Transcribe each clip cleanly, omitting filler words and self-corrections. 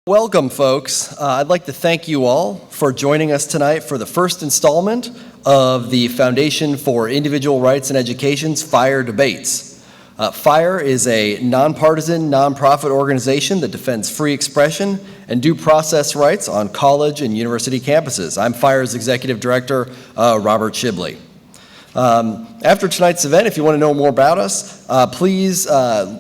Welcome, folks. I'd like to thank you all for joining us tonight for the first installment of the Foundation for Individual Rights and Education's FIRE debates. FIRE is a nonpartisan, nonprofit organization that defends free expression and due process rights on college and university campuses. I'm FIRE's Executive Director, Robert Shibley. After tonight's event, if you want to know more about us, please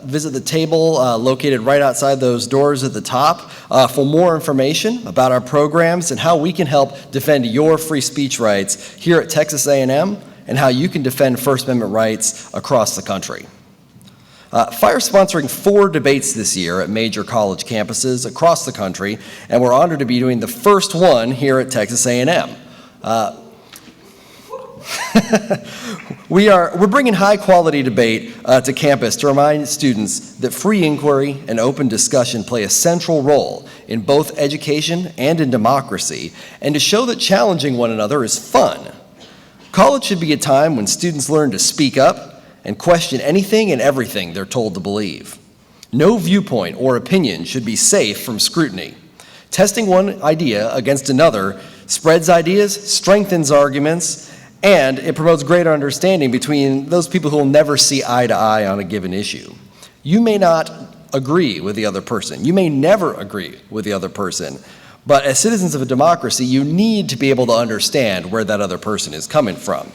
visit the table located right outside those doors at the top for more information about our programs and how we can help defend your free speech rights here at Texas A&M and how you can defend First Amendment rights across the country. FIRE is sponsoring 4 debates this year at major college campuses across the country, and we're honored to be doing the first one here at Texas A&M. We're bringing high-quality debate to campus to remind students that free inquiry and open discussion play a central role in both education and in democracy, and to show that challenging one another is fun. College should be a time when students learn to speak up and question anything and everything they're told to believe. No viewpoint or opinion should be safe from scrutiny. Testing one idea against another spreads ideas, strengthens arguments, and it promotes greater understanding between those people who will never see eye to eye on a given issue. You may not agree with the other person. You may never agree with the other person. But as citizens of a democracy, you need to be able to understand where that other person is coming from.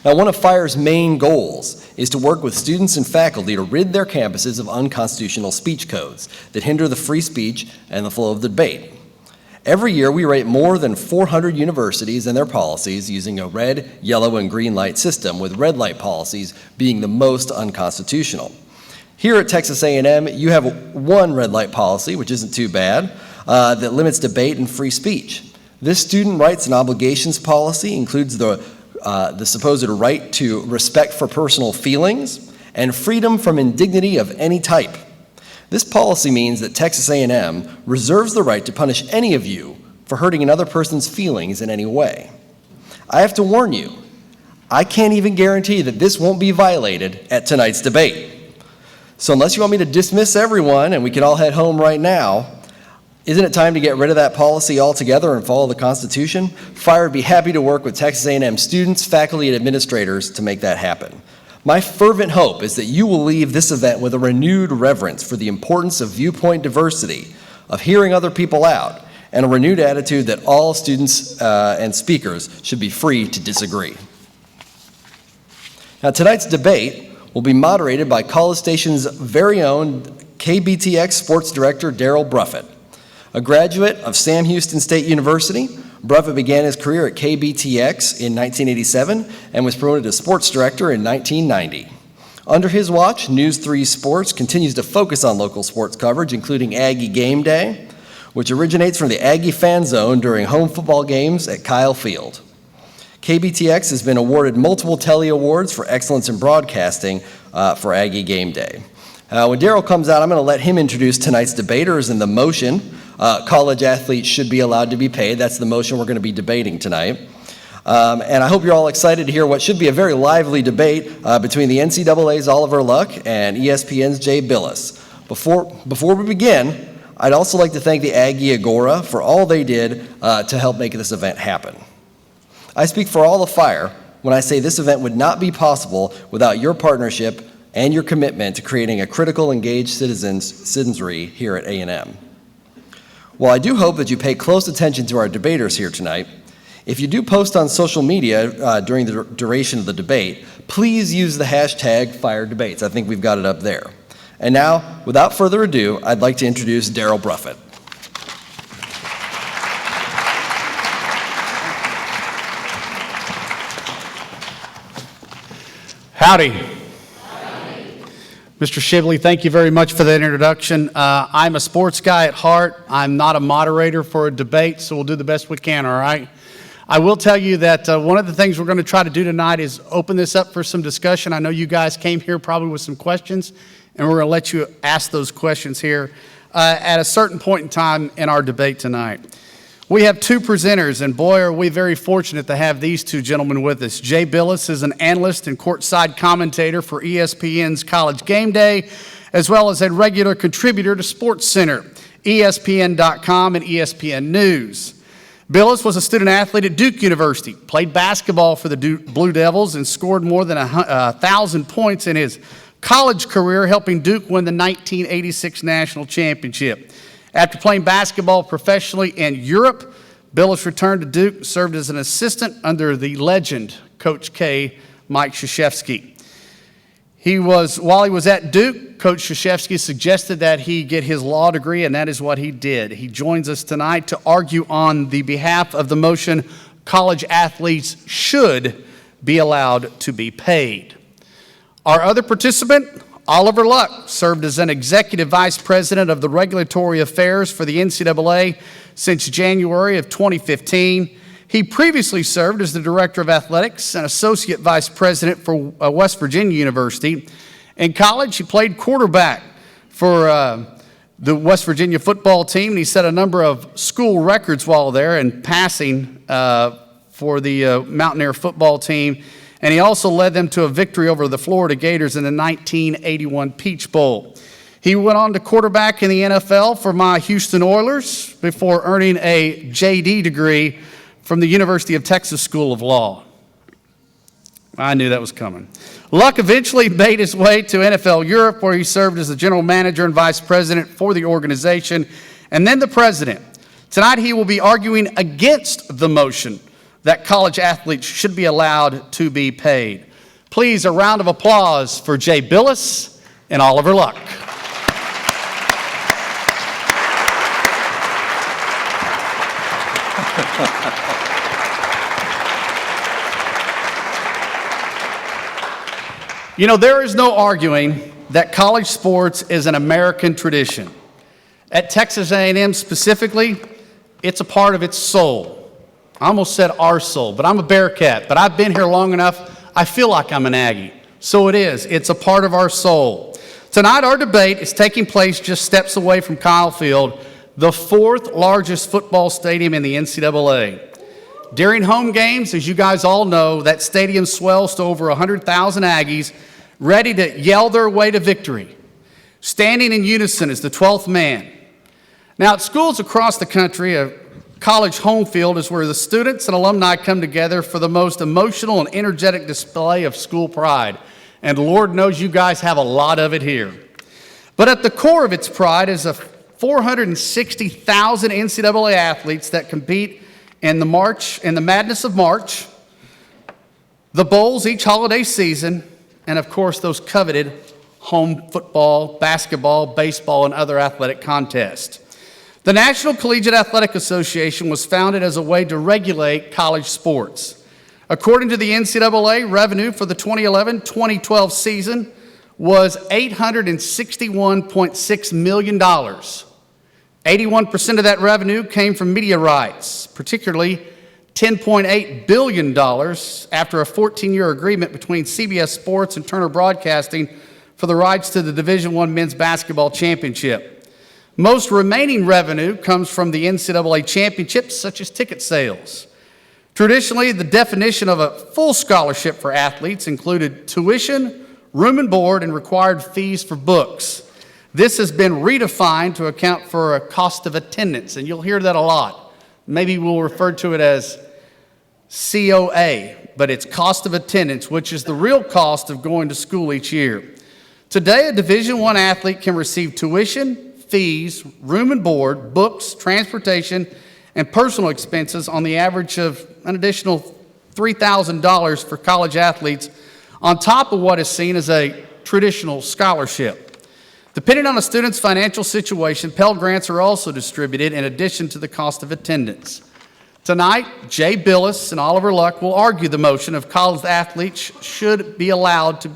Now, one of FIRE's main goals is to work with students and faculty to rid their campuses of unconstitutional speech codes that hinder the free speech and the flow of the debate. Every year, we rate more than 400 universities and their policies using a red, yellow, and green light system, with red light policies being the most unconstitutional. Here at Texas A&M, you have one red light policy, which isn't too bad, that limits debate and free speech. This student rights and obligations policy includes the supposed right to respect for personal feelings and freedom from indignity of any type. This policy means that Texas A&M reserves the right to punish any of you for hurting another person's feelings in any way. I have to warn you, I can't even guarantee that this won't be violated at tonight's debate. So unless you want me to dismiss everyone and we can all head home right now, isn't it time to get rid of that policy altogether and follow the Constitution? FIRE would be happy to work with Texas A&M students, faculty, and administrators to make that happen. My fervent hope is that you will leave this event with a renewed reverence for the importance of viewpoint diversity, of hearing other people out, and a renewed attitude that all students and speakers should be free to disagree. Now, tonight's debate will be moderated by College Station's very own KBTX Sports Director, Daryl Bruffett. A graduate of Sam Houston State University, Bruffett began his career at KBTX in 1987 and was promoted to sports director in 1990. Under his watch, News 3 Sports continues to focus on local sports coverage, including Aggie Game Day, which originates from the Aggie Fan Zone during home football games at Kyle Field. KBTX has been awarded multiple Telly Awards for excellence in broadcasting for Aggie Game Day. When Daryl comes out, I'm going to let him introduce tonight's debaters and the motion. College athletes should be allowed to be paid. That's the motion we're going to be debating tonight. And I hope you're all excited to hear what should be a very lively debate between the NCAA's Oliver Luck and ESPN's Jay Bilas. Before we begin, I'd also like to thank the Aggie Agora for all they did to help make this event happen. I speak for all of FIRE when I say this event would not be possible without your partnership and your commitment to creating a critical, engaged citizenry here at A&M. While I do hope that you pay close attention to our debaters here tonight, if you do post on social media during the duration of the debate, please use the hashtag FIREDebates. I think we've got it up there. And now, without further ado, I'd like to introduce Daryl Bruffett. Howdy. Mr. Shibley, thank you very much for that introduction. I'm a sports guy at heart. I'm not a moderator for a debate, so we'll do the best we can, all right? I will tell you that one of the things we're going to try to do tonight is open this up for some discussion. I know you guys came here probably with some questions, and we're going to let you ask those questions here at a certain point in time in our debate tonight. We have 2 presenters, and boy, are we very fortunate to have these 2 gentlemen with us. Jay Bilas is an analyst and courtside commentator for ESPN's College Game Day, as well as a regular contributor to SportsCenter. ESPN.com, and ESPN News. Bilas was a student athlete at Duke University, played basketball for the Blue Devils, and scored more than 1,000 points in his college career, helping Duke win the 1986 national championship. After playing basketball professionally in Europe, Bilas returned to Duke and served as an assistant under the legend, Coach K, Mike Krzyzewski. While he was at Duke, Coach Krzyzewski suggested that he get his law degree, and that is what he did. He joins us tonight to argue on the behalf of the motion, college athletes should be allowed to be paid. Our other participant, Oliver Luck, served as an executive vice president of the regulatory affairs for the NCAA since January of 2015. He previously served as the director of athletics and associate vice president for West Virginia University. In college, he played quarterback for the West Virginia football team, and he set a number of school records while there in passing for the Mountaineer football team. And he also led them to a victory over the Florida Gators in the 1981 Peach Bowl. He went on to quarterback in the NFL for my Houston Oilers before earning a JD degree from the University of Texas School of Law. I knew that was coming. Luck eventually made his way to NFL Europe, where he served as the general manager and vice president for the organization, and then the president. Tonight he will be arguing against the motion that college athletes should be allowed to be paid. Please, a round of applause for Jay Bilas and Oliver Luck. You know, there is no arguing that college sports is an American tradition. At Texas A&M specifically, it's a part of its soul. I almost said our soul, but I'm a Bearcat, but I've been here long enough, I feel like I'm an Aggie. So it is. It's a part of our soul. Tonight, our debate is taking place just steps away from Kyle Field, the fourth largest football stadium in the NCAA. During home games, as you guys all know, that stadium swells to over 100,000 Aggies ready to yell their way to victory. Standing in unison is the 12th man. Now, at schools across the country, a college home field is where the students and alumni come together for the most emotional and energetic display of school pride. And Lord knows you guys have a lot of it here. But at the core of its pride is a 460,000 NCAA athletes that compete in the madness of March, the bowls each holiday season, and of course those coveted home football, basketball, baseball, and other athletic contests. The National Collegiate Athletic Association was founded as a way to regulate college sports. According to the NCAA, revenue for the 2011-2012 season was $861.6 million. 81% of that revenue came from media rights, particularly $10.8 billion after a 14-year agreement between CBS Sports and Turner Broadcasting for the rights to the Division I Men's Basketball Championship. Most remaining revenue comes from the NCAA championships, such as ticket sales. Traditionally, the definition of a full scholarship for athletes included tuition, room and board, and required fees for books. This has been redefined to account for a cost of attendance, and you'll hear that a lot. Maybe we'll refer to it as COA, but it's cost of attendance, which is the real cost of going to school each year. Today, a Division I athlete can receive tuition, fees, room and board, books, transportation, and personal expenses on the average of an additional $3,000 for college athletes on top of what is seen as a traditional scholarship. Depending on a student's financial situation, Pell Grants are also distributed in addition to the cost of attendance. Tonight, Jay Bilas and Oliver Luck will argue the motion of college athletes should be allowed to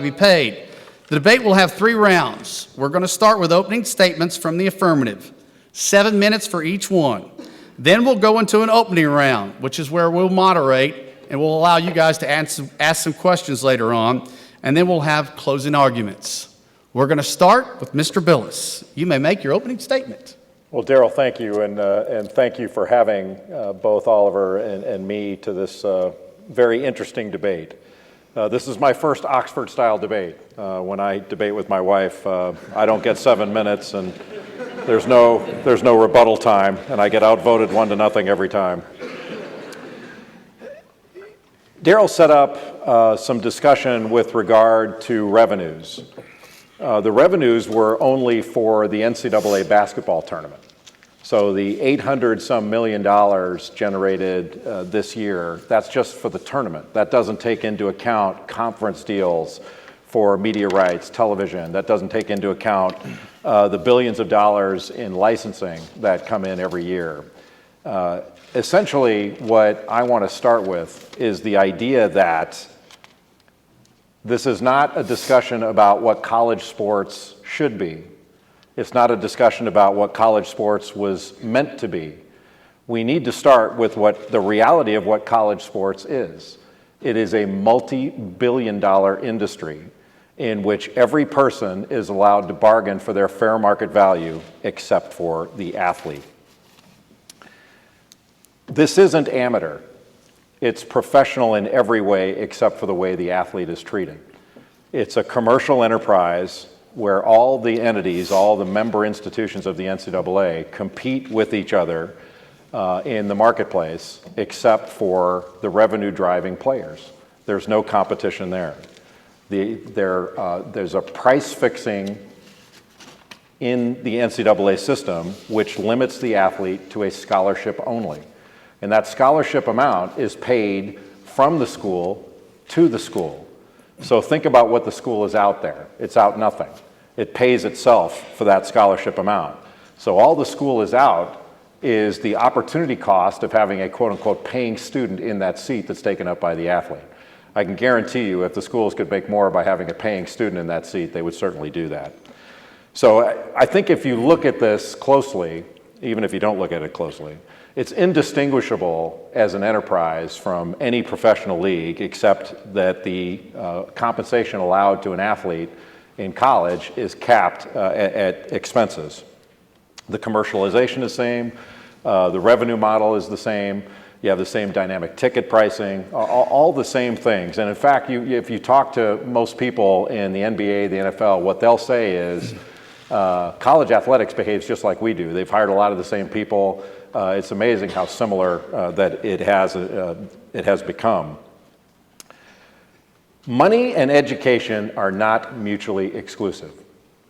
be paid. The debate will have 3 rounds. We're going to start with opening statements from the affirmative, 7 minutes for each one. Then we'll go into an opening round, which is where we'll moderate and we'll allow you guys to ask some questions later on. And then we'll have closing arguments. We're going to start with Mr. Bilas. You may make your opening statement. Well, Daryl, thank you, and thank you for having both Oliver and me to this very interesting debate. This is my first Oxford-style debate. When I debate with my wife, I don't get 7 minutes, and there's no rebuttal time, and I get outvoted 1-0 every time. Daryl set up some discussion with regard to revenues. The revenues were only for the NCAA basketball tournament. So the $800-some million generated this year, that's just for the tournament. That doesn't take into account conference deals for media rights, television. That doesn't take into account the billions of dollars in licensing that come in every year. Essentially, what I want to start with is the idea that this is not a discussion about what college sports should be. It's not a discussion about what college sports was meant to be. We need to start with what the reality of what college sports is. It is a multi-billion-dollar industry in which every person is allowed to bargain for their fair market value except for the athlete. This isn't amateur. It's professional in every way except for the way the athlete is treated. It's a commercial enterprise where all the entities, all the member institutions of the NCAA compete with each other in the marketplace except for the revenue-driving players. There's no competition there. There's a price fixing in the NCAA system which limits the athlete to a scholarship only. And that scholarship amount is paid from the school to the school. So think about what the school is out there. It's out nothing. It pays itself for that scholarship amount. So all the school is out is the opportunity cost of having a quote-unquote paying student in that seat that's taken up by the athlete. I can guarantee you if the schools could make more by having a paying student in that seat, they would certainly do that. So I think if you look at this closely, even if you don't look at it closely, it's indistinguishable as an enterprise from any professional league except that the compensation allowed to an athlete in college is capped at expenses. The commercialization is the same, the revenue model is the same, you have the same dynamic ticket pricing, all the same things. And in fact, if you talk to most people in the NBA, the NFL, what they'll say is college athletics behaves just like we do. They've hired a lot of the same people. It's amazing how similar that it has become. Money and education are not mutually exclusive.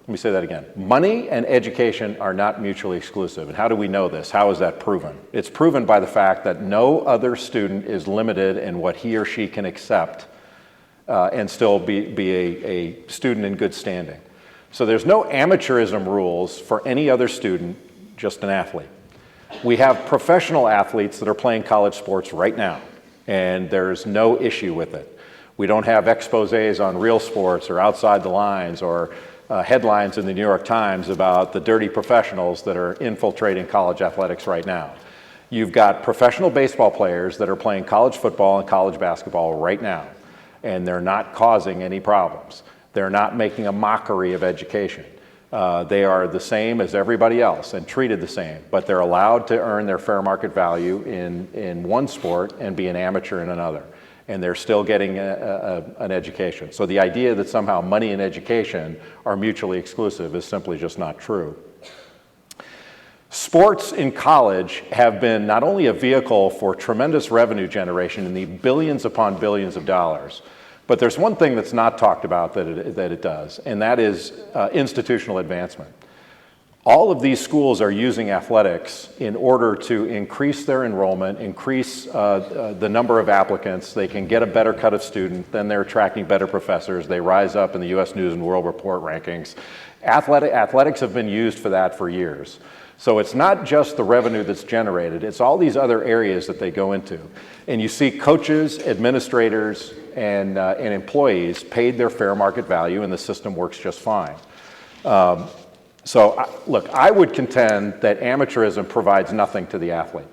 Let me say that again. Money and education are not mutually exclusive. And how do we know this? How is that proven? It's proven by the fact that no other student is limited in what he or she can accept and still be a student in good standing. So there's no amateurism rules for any other student, just an athlete. We have professional athletes that are playing college sports right now, and there's no issue with it. We don't have exposés on Real Sports or Outside the Lines or headlines in the New York Times about the dirty professionals that are infiltrating college athletics right now. You've got professional baseball players that are playing college football and college basketball right now, and they're not causing any problems. They're not making a mockery of education. They are the same as everybody else and treated the same, but they're allowed to earn their fair market value in one sport and be an amateur in another. And they're still getting an education. So the idea that somehow money and education are mutually exclusive is simply just not true. Sports in college have been not only a vehicle for tremendous revenue generation in the billions upon billions of dollars, but there's one thing that's not talked about that it does, and that is institutional advancement. All of these schools are using athletics in order to increase their enrollment, increase the number of applicants. They can get a better cut of students, then they're attracting better professors. They rise up in the U.S. News and World Report rankings. Athletics have been used for that for years. So it's not just the revenue that's generated, it's all these other areas that they go into. And you see coaches, administrators, and employees paid their fair market value, and the system works just fine. Look, I would contend that amateurism provides nothing to the athlete.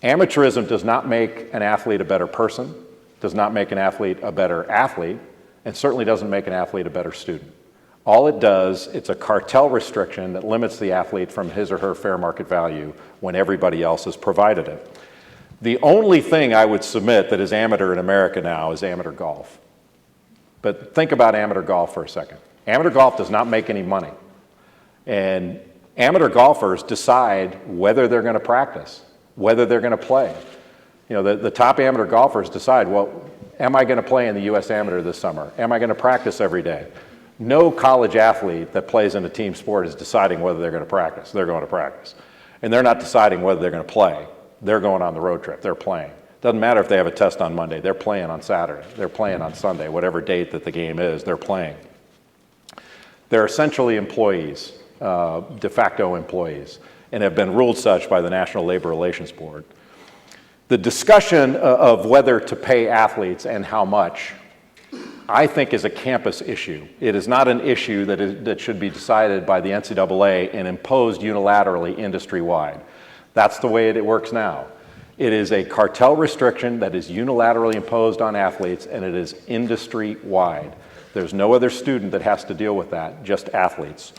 Amateurism does not make an athlete a better person, does not make an athlete a better athlete, and certainly doesn't make an athlete a better student. All it does, it's a cartel restriction that limits the athlete from his or her fair market value when everybody else has provided it. The only thing I would submit that is amateur in America now is amateur golf. But think about amateur golf for a second. Amateur golf does not make any money. And amateur golfers decide whether they're going to practice, whether they're going to play. You know, the top amateur golfers decide, well, am I going to play in the U.S. Amateur this summer? Am I going to practice every day? No college athlete that plays in a team sport is deciding whether they're going to practice. They're going to practice. And they're not deciding whether they're going to play. They're going on the road trip. They're playing. Doesn't matter if they have a test on Monday. They're playing on Saturday. They're playing on Sunday. Whatever date that the game is, they're playing. They're essentially employees, de facto employees, and have been ruled such by the National Labor Relations Board. The discussion of whether to pay athletes and how much, I think, is a campus issue. It is not an issue that should be decided by the NCAA and imposed unilaterally industry-wide. That's the way it works now. It is a cartel restriction that is unilaterally imposed on athletes, and it is industry-wide. There's no other student that has to deal with that, just athletes.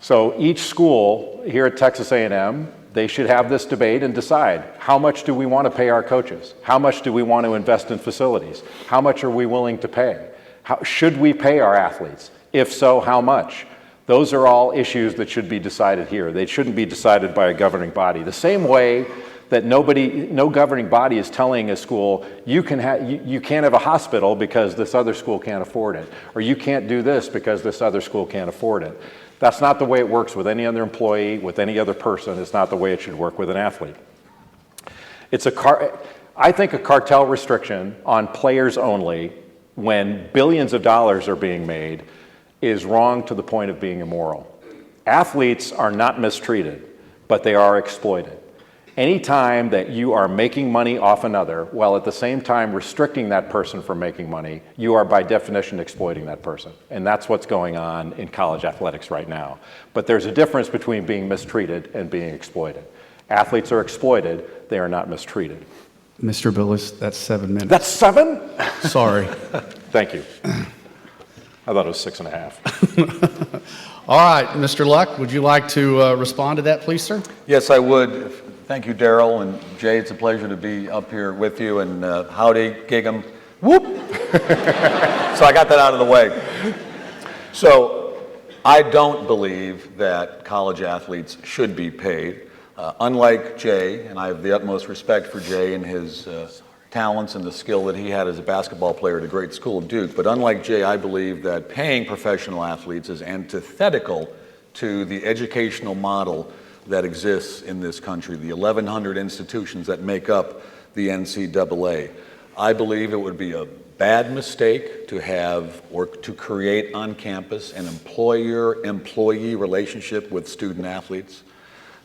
So each school here at Texas A&M, they should have this debate and decide, how much do we want to pay our coaches? How much do we want to invest in facilities? How much are we willing to pay? Should we pay our athletes? If so, how much? Those are all issues that should be decided here. They shouldn't be decided by a governing body. The same way that no governing body is telling a school, you can't have a hospital because this other school can't afford it, or you can't do this because this other school can't afford it. That's not the way it works with any other employee, with any other person. It's not the way it should work with an athlete. I think a cartel restriction on players only, when billions of dollars are being made, is wrong to the point of being immoral. Athletes are not mistreated, but they are exploited. Anytime that you are making money off another, while at the same time restricting that person from making money, you are by definition exploiting that person. And that's what's going on in college athletics right now. But there's a difference between being mistreated and being exploited. Athletes are exploited, they are not mistreated. Mr. Bilas, that's 7 minutes. That's 7? Sorry. Thank you. I thought it was 6.5. All right, Mr. Luck, would you like to respond to that, please, sir? Yes, I would. Thank you, Daryl, and Jay, it's a pleasure to be up here with you, and howdy, Gig'em, whoop! So I got that out of the way. So I don't believe that college athletes should be paid. Unlike Jay, and I have the utmost respect for Jay and his talents and the skill that he had as a basketball player at a great school, Duke, but unlike Jay, I believe that paying professional athletes is antithetical to the educational model that exists in this country, the 1,100 institutions that make up the NCAA. I believe it would be a bad mistake to have or to create on campus an employer-employee relationship with student athletes.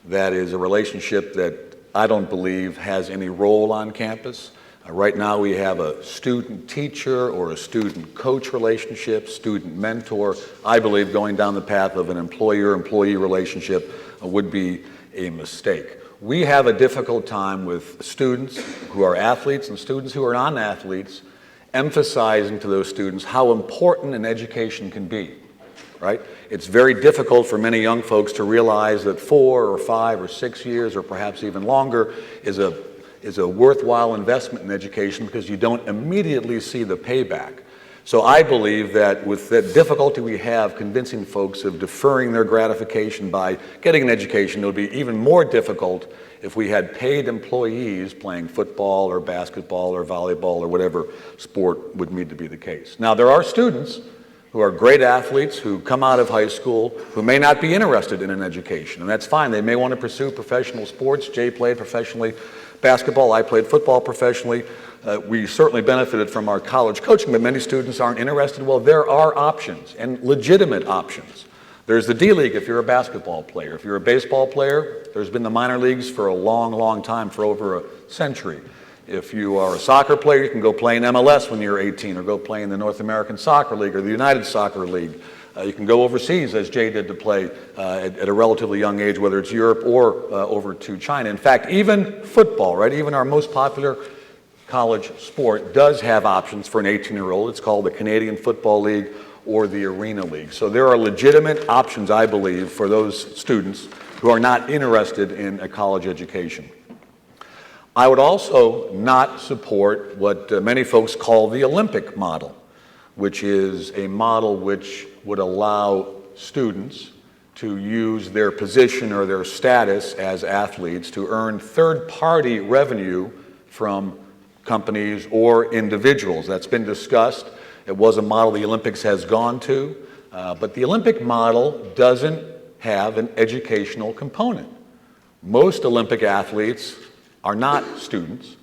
That is a relationship that I don't believe has any role on campus. Right now we have a student-teacher or a student-coach relationship, student-mentor. I believe going down the path of an employer-employee relationship would be a mistake. We have a difficult time with students who are athletes and students who are non-athletes emphasizing to those students how important an education can be, right? It's very difficult for many young folks to realize that 4 or 5 or 6 years or perhaps even longer is a worthwhile investment in education because you don't immediately see the payback. So I believe that with the difficulty we have convincing folks of deferring their gratification by getting an education, it would be even more difficult if we had paid employees playing football or basketball or volleyball or whatever sport would need to be the case. Now, there are students who are great athletes who come out of high school who may not be interested in an education, and that's fine. They may want to pursue professional sports. Jay played professionally basketball. I played football professionally. We certainly benefited from our college coaching, but many students aren't interested. Well, there are options, and legitimate options. There's the D-League if you're a basketball player. If you're a baseball player, there's been the minor leagues for a long, long time, for over a century. If you are a soccer player, you can go play in MLS when you're 18, or go play in the North American Soccer League or the United Soccer League. You can go overseas, as Jay did, to play at a relatively young age, whether it's Europe or over to China. In fact, even football, right? Even our most popular college sport does have options for an 18-year-old. It's called the Canadian Football League or the Arena League. So there are legitimate options, I believe, for those students who are not interested in a college education. I would also not support what many folks call the Olympic model, which is a model which would allow students to use their position or their status as athletes to earn third-party revenue from companies or individuals. That's been discussed. It was a model the Olympics has gone to, but the Olympic model doesn't have an educational component. Most Olympic athletes are not students.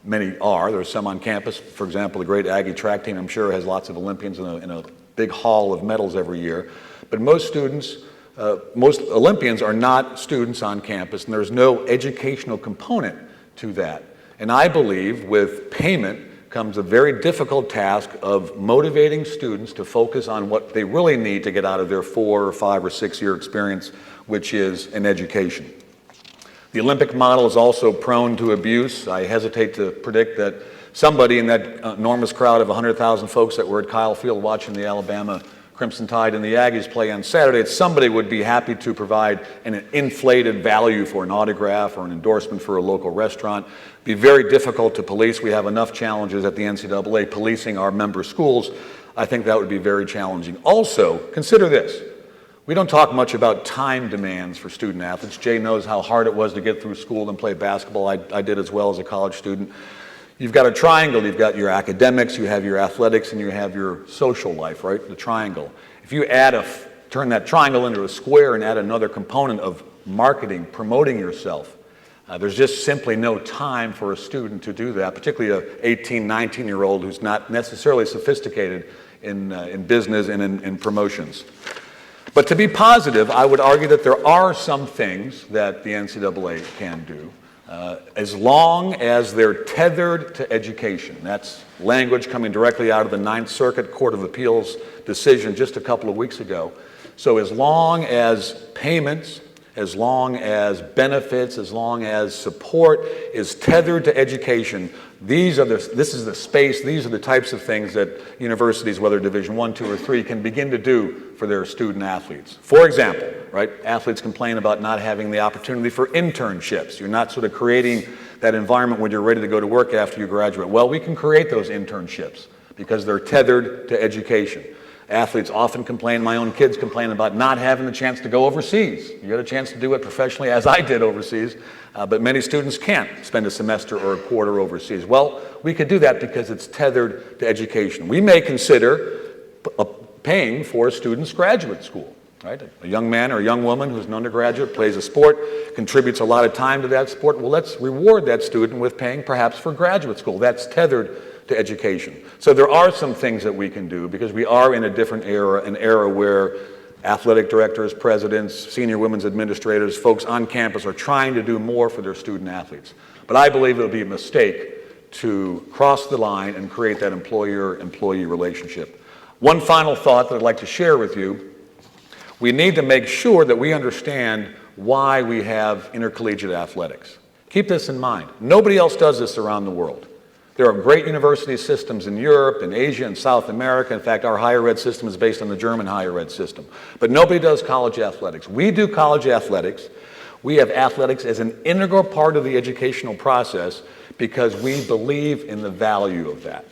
Many are. There's some on campus. For example, the great Aggie track team, I'm sure, has lots of Olympians in a big hall of medals every year. But most Olympians are not students on campus, and there's no educational component to that. And I believe with payment comes a very difficult task of motivating students to focus on what they really need to get out of their 4 or 5 or 6 year experience, which is an education. The Olympic model is also prone to abuse. I hesitate to predict that somebody in that enormous crowd of 100,000 folks that were at Kyle Field watching the Alabama Crimson Tide and the Aggies play on Saturday, somebody would be happy to provide an inflated value for an autograph or an endorsement for a local restaurant. It'd be very difficult to police. We have enough challenges at the NCAA policing our member schools. I think that would be very challenging. Also, consider this. We don't talk much about time demands for student athletes. Jay knows how hard it was to get through school and play basketball. I did as well as a college student. You've got a triangle. You've got your academics, you have your athletics, and you have your social life, right? The triangle. If you turn that triangle into a square and add another component of marketing, promoting yourself, there's just simply no time for a student to do that, particularly an 18, 19-year-old who's not necessarily sophisticated in business and in promotions. But to be positive, I would argue that there are some things that the NCAA can do as long as they're tethered to education. That's language coming directly out of the Ninth Circuit Court of Appeals decision just a couple of weeks ago. So as long as payments, as long as benefits, as long as support is tethered to education, this is the space, these are the types of things that universities, whether Division I, II, or III, can begin to do for their student athletes. For example, right, athletes complain about not having the opportunity for internships. You're not sort of creating that environment when you're ready to go to work after you graduate. Well, we can create those internships because they're tethered to education. Athletes often complain, my own kids complain about not having the chance to go overseas. You get a chance to do it professionally, as I did overseas, but many students can't spend a semester or a quarter overseas. Well, we could do that because it's tethered to education. We may consider paying for a student's graduate school, right? A young man or a young woman who's an undergraduate, plays a sport, contributes a lot of time to that sport. Well, let's reward that student with paying perhaps for graduate school. That's tethered to education. So there are some things that we can do because we are in a different era, an era where athletic directors, presidents, senior women's administrators, folks on campus are trying to do more for their student athletes. But I believe it would be a mistake to cross the line and create that employer-employee relationship. One final thought that I'd like to share with you. We need to make sure that we understand why we have intercollegiate athletics. Keep this in mind. Nobody else does this around the world. There are great university systems in Europe, in Asia, and South America. In fact, our higher ed system is based on the German higher ed system. But nobody does college athletics. We do college athletics. We have athletics as an integral part of the educational process because we believe in the value of that.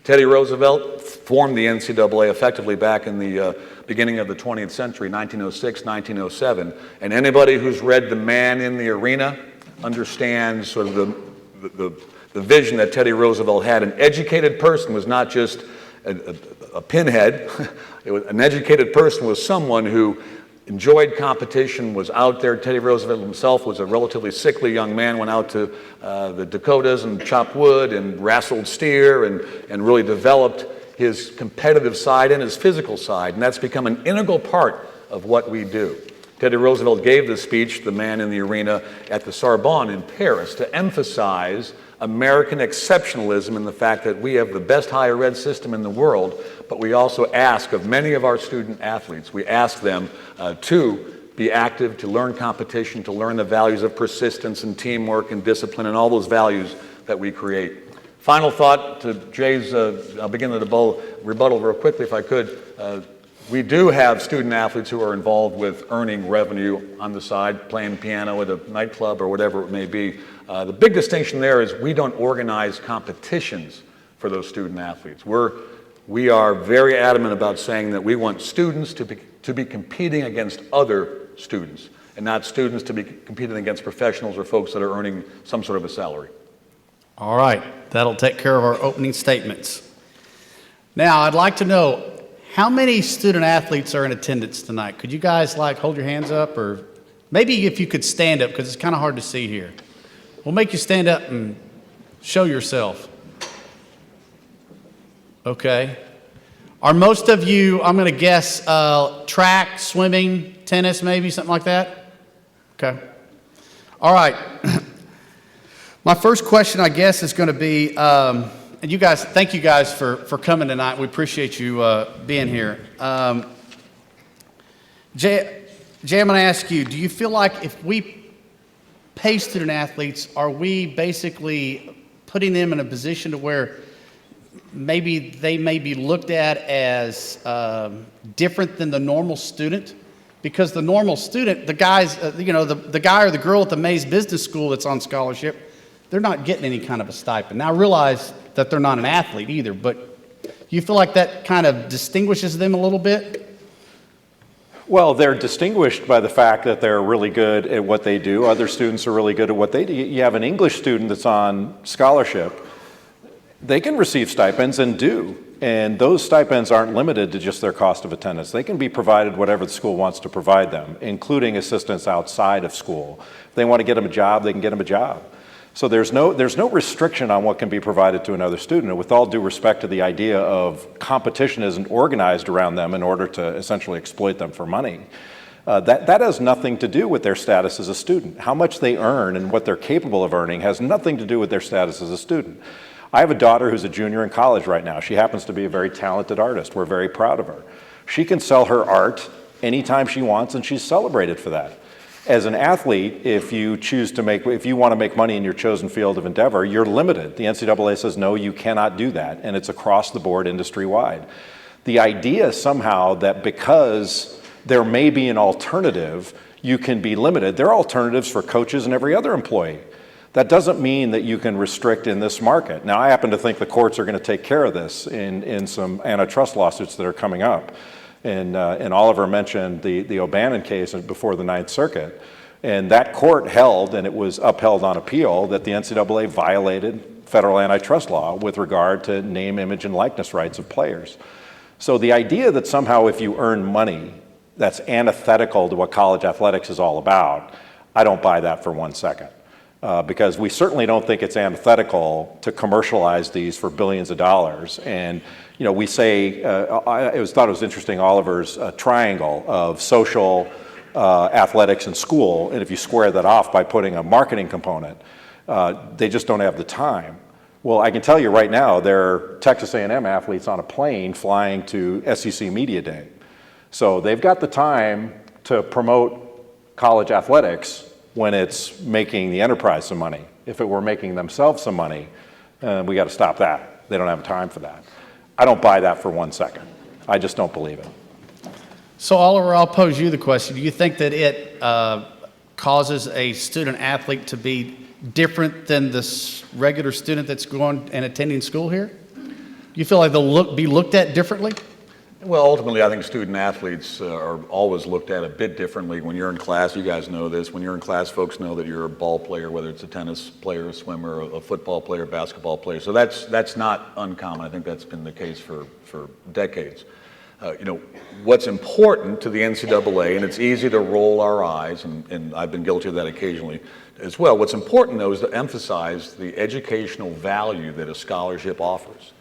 Teddy Roosevelt formed the NCAA effectively back in the beginning of the 20th century, 1906, 1907. And anybody who's read The Man in the Arena understands sort of the vision that Teddy Roosevelt had. An educated person was not just a pinhead. An educated person was someone who enjoyed competition, was out there. Teddy Roosevelt himself was a relatively sickly young man, went out to the Dakotas and chopped wood and wrestled steer and really developed his competitive side and his physical side. And that's become an integral part of what we do. Teddy Roosevelt gave the speech, The Man in the Arena, at the Sorbonne in Paris to emphasize American exceptionalism in the fact that we have the best higher ed system in the world, but we also ask of many of our student athletes, we ask them to be active, to learn competition, to learn the values of persistence and teamwork and discipline and all those values that we create. Final thought to Jay's, I'll begin the rebuttal real quickly if I could. We do have student athletes who are involved with earning revenue on the side, playing piano at a nightclub or whatever it may be. The big distinction there is we don't organize competitions for those student athletes. We are very adamant about saying that we want students to be competing against other students, and not students to be competing against professionals or folks that are earning some sort of a salary. All right, that'll take care of our opening statements. Now, I'd like to know, how many student athletes are in attendance tonight? Could you guys hold your hands up, or maybe if you could stand up, because it's kind of hard to see here. We'll make you stand up and show yourself. Okay. Are most of you, I'm going to guess, track, swimming, tennis, maybe, something like that? Okay. All right. My first question, I guess, is going to be, and you guys, thank you guys for coming tonight. We appreciate you being here. Jay, I'm going to ask you, do you feel like if we pay student athletes, are we basically putting them in a position to where maybe they may be looked at as different than the normal student? Because the normal student, the guys, the guy or the girl at the Mays Business School that's on scholarship, they're not getting any kind of a stipend. Now, I realize that they're not an athlete either, but do you feel like that kind of distinguishes them a little bit? Well, they're distinguished by the fact that they're really good at what they do. Other students are really good at what they do. You have an English student that's on scholarship. They can receive stipends and do. And those stipends aren't limited to just their cost of attendance. They can be provided whatever the school wants to provide them, including assistance outside of school. If they want to get them a job, they can get them a job. So there's no restriction on what can be provided to another student. And with all due respect to the idea of competition isn't organized around them in order to essentially exploit them for money, that has nothing to do with their status as a student. How much they earn and what they're capable of earning has nothing to do with their status as a student. I have a daughter who's a junior in college right now. She happens to be a very talented artist. We're very proud of her. She can sell her art anytime she wants, and she's celebrated for that. As an athlete, if you want to make money in your chosen field of endeavor, you're limited. The NCAA says, no, you cannot do that, and it's across the board industry-wide. The idea somehow that because there may be an alternative, you can be limited. There are alternatives for coaches and every other employee. That doesn't mean that you can restrict in this market. Now, I happen to think the courts are going to take care of this in some antitrust lawsuits that are coming up. And Oliver mentioned the O'Bannon case before the Ninth Circuit. And that court held, and it was upheld on appeal, that the NCAA violated federal antitrust law with regard to name, image, and likeness rights of players. So the idea that somehow if you earn money, that's antithetical to what college athletics is all about, I don't buy that for 1 second. Because we certainly don't think it's antithetical to commercialize these for billions of dollars. And we say, thought it was interesting, Oliver's triangle of social, athletics, and school. And if you square that off by putting a marketing component, they just don't have the time. Well, I can tell you right now, there are Texas A&M athletes on a plane flying to SEC Media Day. So they've got the time to promote college athletics when it's making the enterprise some money. If it were making themselves some money, we got to stop that. They don't have time for that. I don't buy that for 1 second. I just don't believe it. So Oliver, I'll pose you the question. Do you think that it causes a student athlete to be different than the regular student that's going and attending school here? Do you feel like they'll be looked at differently? Well, ultimately, I think student athletes are always looked at a bit differently. When you're in class, you guys know this, when you're in class, folks know that you're a ball player, whether it's a tennis player, a swimmer, a football player, a basketball player. So that's not uncommon. I think that's been the case for decades. What's important to the NCAA, and it's easy to roll our eyes, and I've been guilty of that occasionally as well. What's important, though, is to emphasize the educational value that a scholarship offers.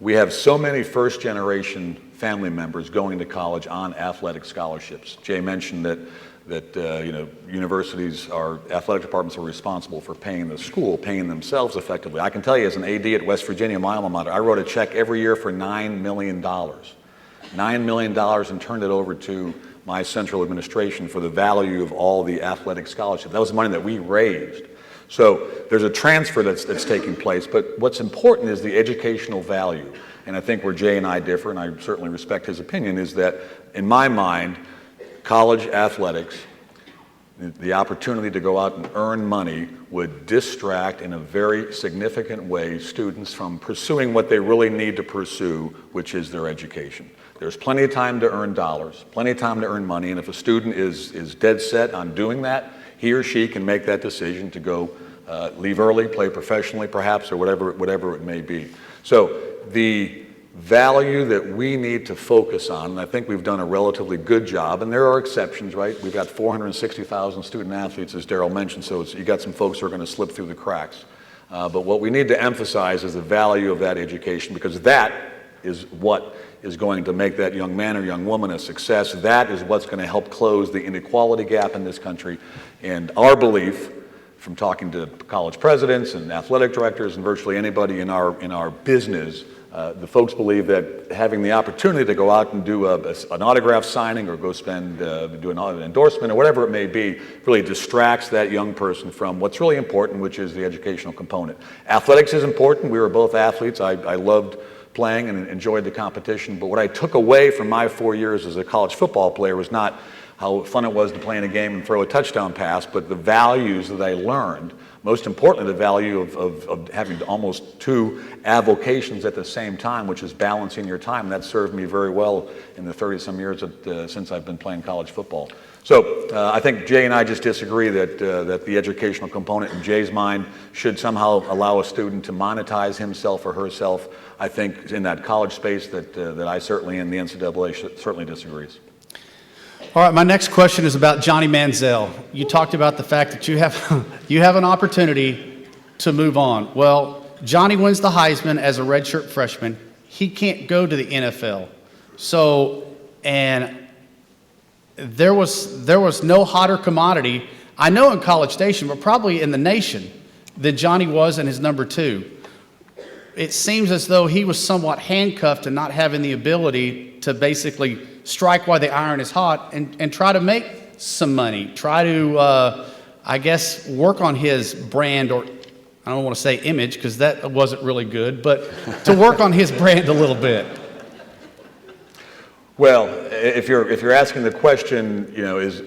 We have so many first-generation family members going to college on athletic scholarships. Jay mentioned that universities, our athletic departments are responsible for paying the school, paying themselves effectively. I can tell you, as an AD at West Virginia, my alma mater, I wrote a check every year for $9 million. $9 million and turned it over to my central administration for the value of all the athletic scholarships. That was money that we raised. So there's a transfer that's taking place, but what's important is the educational value. And I think where Jay and I differ, and I certainly respect his opinion, is that in my mind, college athletics, the opportunity to go out and earn money would distract in a very significant way students from pursuing what they really need to pursue, which is their education. There's plenty of time to earn dollars, plenty of time to earn money, and if a student is dead set on doing that, he or she can make that decision to go leave early, play professionally perhaps, or whatever it may be. So the value that we need to focus on, and I think we've done a relatively good job, and there are exceptions, right? We've got 460,000 student athletes, as Darrell mentioned, so you got some folks who are going to slip through the cracks. But what we need to emphasize is the value of that education, because that is what is going to make that young man or young woman a success. That is what's going to help close the inequality gap in this country. And our belief, from talking to college presidents and athletic directors and virtually anybody in our business, the folks believe that having the opportunity to go out and do an autograph signing or go do an endorsement or whatever it may be really distracts that young person from what's really important, which is the educational component. Athletics is important. We were both athletes. I loved playing and enjoyed the competition, but what I took away from my 4 years as a college football player was not how fun it was to play in a game and throw a touchdown pass, but the values that I learned. Most importantly, the value of having almost two avocations at the same time, which is balancing your time. That served me very well in the 30-some years since I've been playing college football. So I think Jay and I just disagree that the educational component in Jay's mind should somehow allow a student to monetize himself or herself. I think in that college space that I certainly, in the NCAA, certainly disagrees. All right, my next question is about Johnny Manziel. You talked about the fact that you have an opportunity to move on. Well, Johnny wins the Heisman as a redshirt freshman. He can't go to the NFL. So, and there was no hotter commodity, I know in College Station, but probably in the nation, than Johnny was in his number 2. It seems as though he was somewhat handcuffed to not having the ability to basically strike while the iron is hot and try to make some money, try to, I guess, work on his brand, or I don't want to say image because that wasn't really good, but to work on his brand a little bit. Well, if you're asking the question,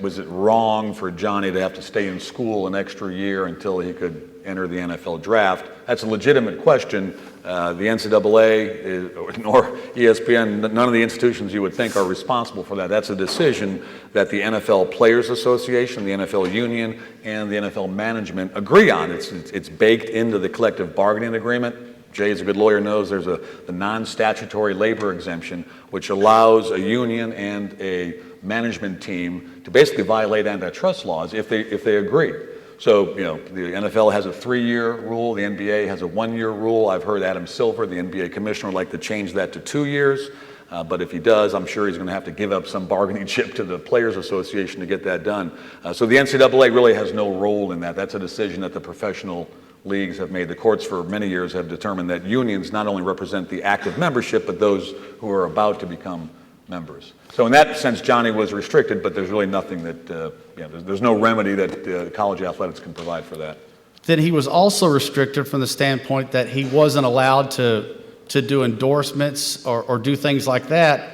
was it wrong for Johnny to have to stay in school an extra year until he could enter the NFL draft? That's a legitimate question. The NCAA nor ESPN, none of the institutions you would think are responsible for that. That's a decision that the NFL Players Association, the NFL Union, and the NFL management agree on. It's baked into the collective bargaining agreement. Jay, as a good lawyer, knows there's the non-statutory labor exemption, which allows a union and a management team to basically violate antitrust laws if they agree. So, the NFL has a 3-year rule, the NBA has a 1-year rule. I've heard Adam Silver, the NBA commissioner, would like to change that to 2 years. But if he does, I'm sure he's going to have to give up some bargaining chip to the Players Association to get that done. So the NCAA really has no role in that. That's a decision that the professional leagues have made. The courts for many years have determined that unions not only represent the active membership, but those who are about to become members. So in that sense, Johnny was restricted, but there's really nothing that, there's no remedy that college athletics can provide for that. Then he was also restricted from the standpoint that he wasn't allowed to do endorsements or do things like that,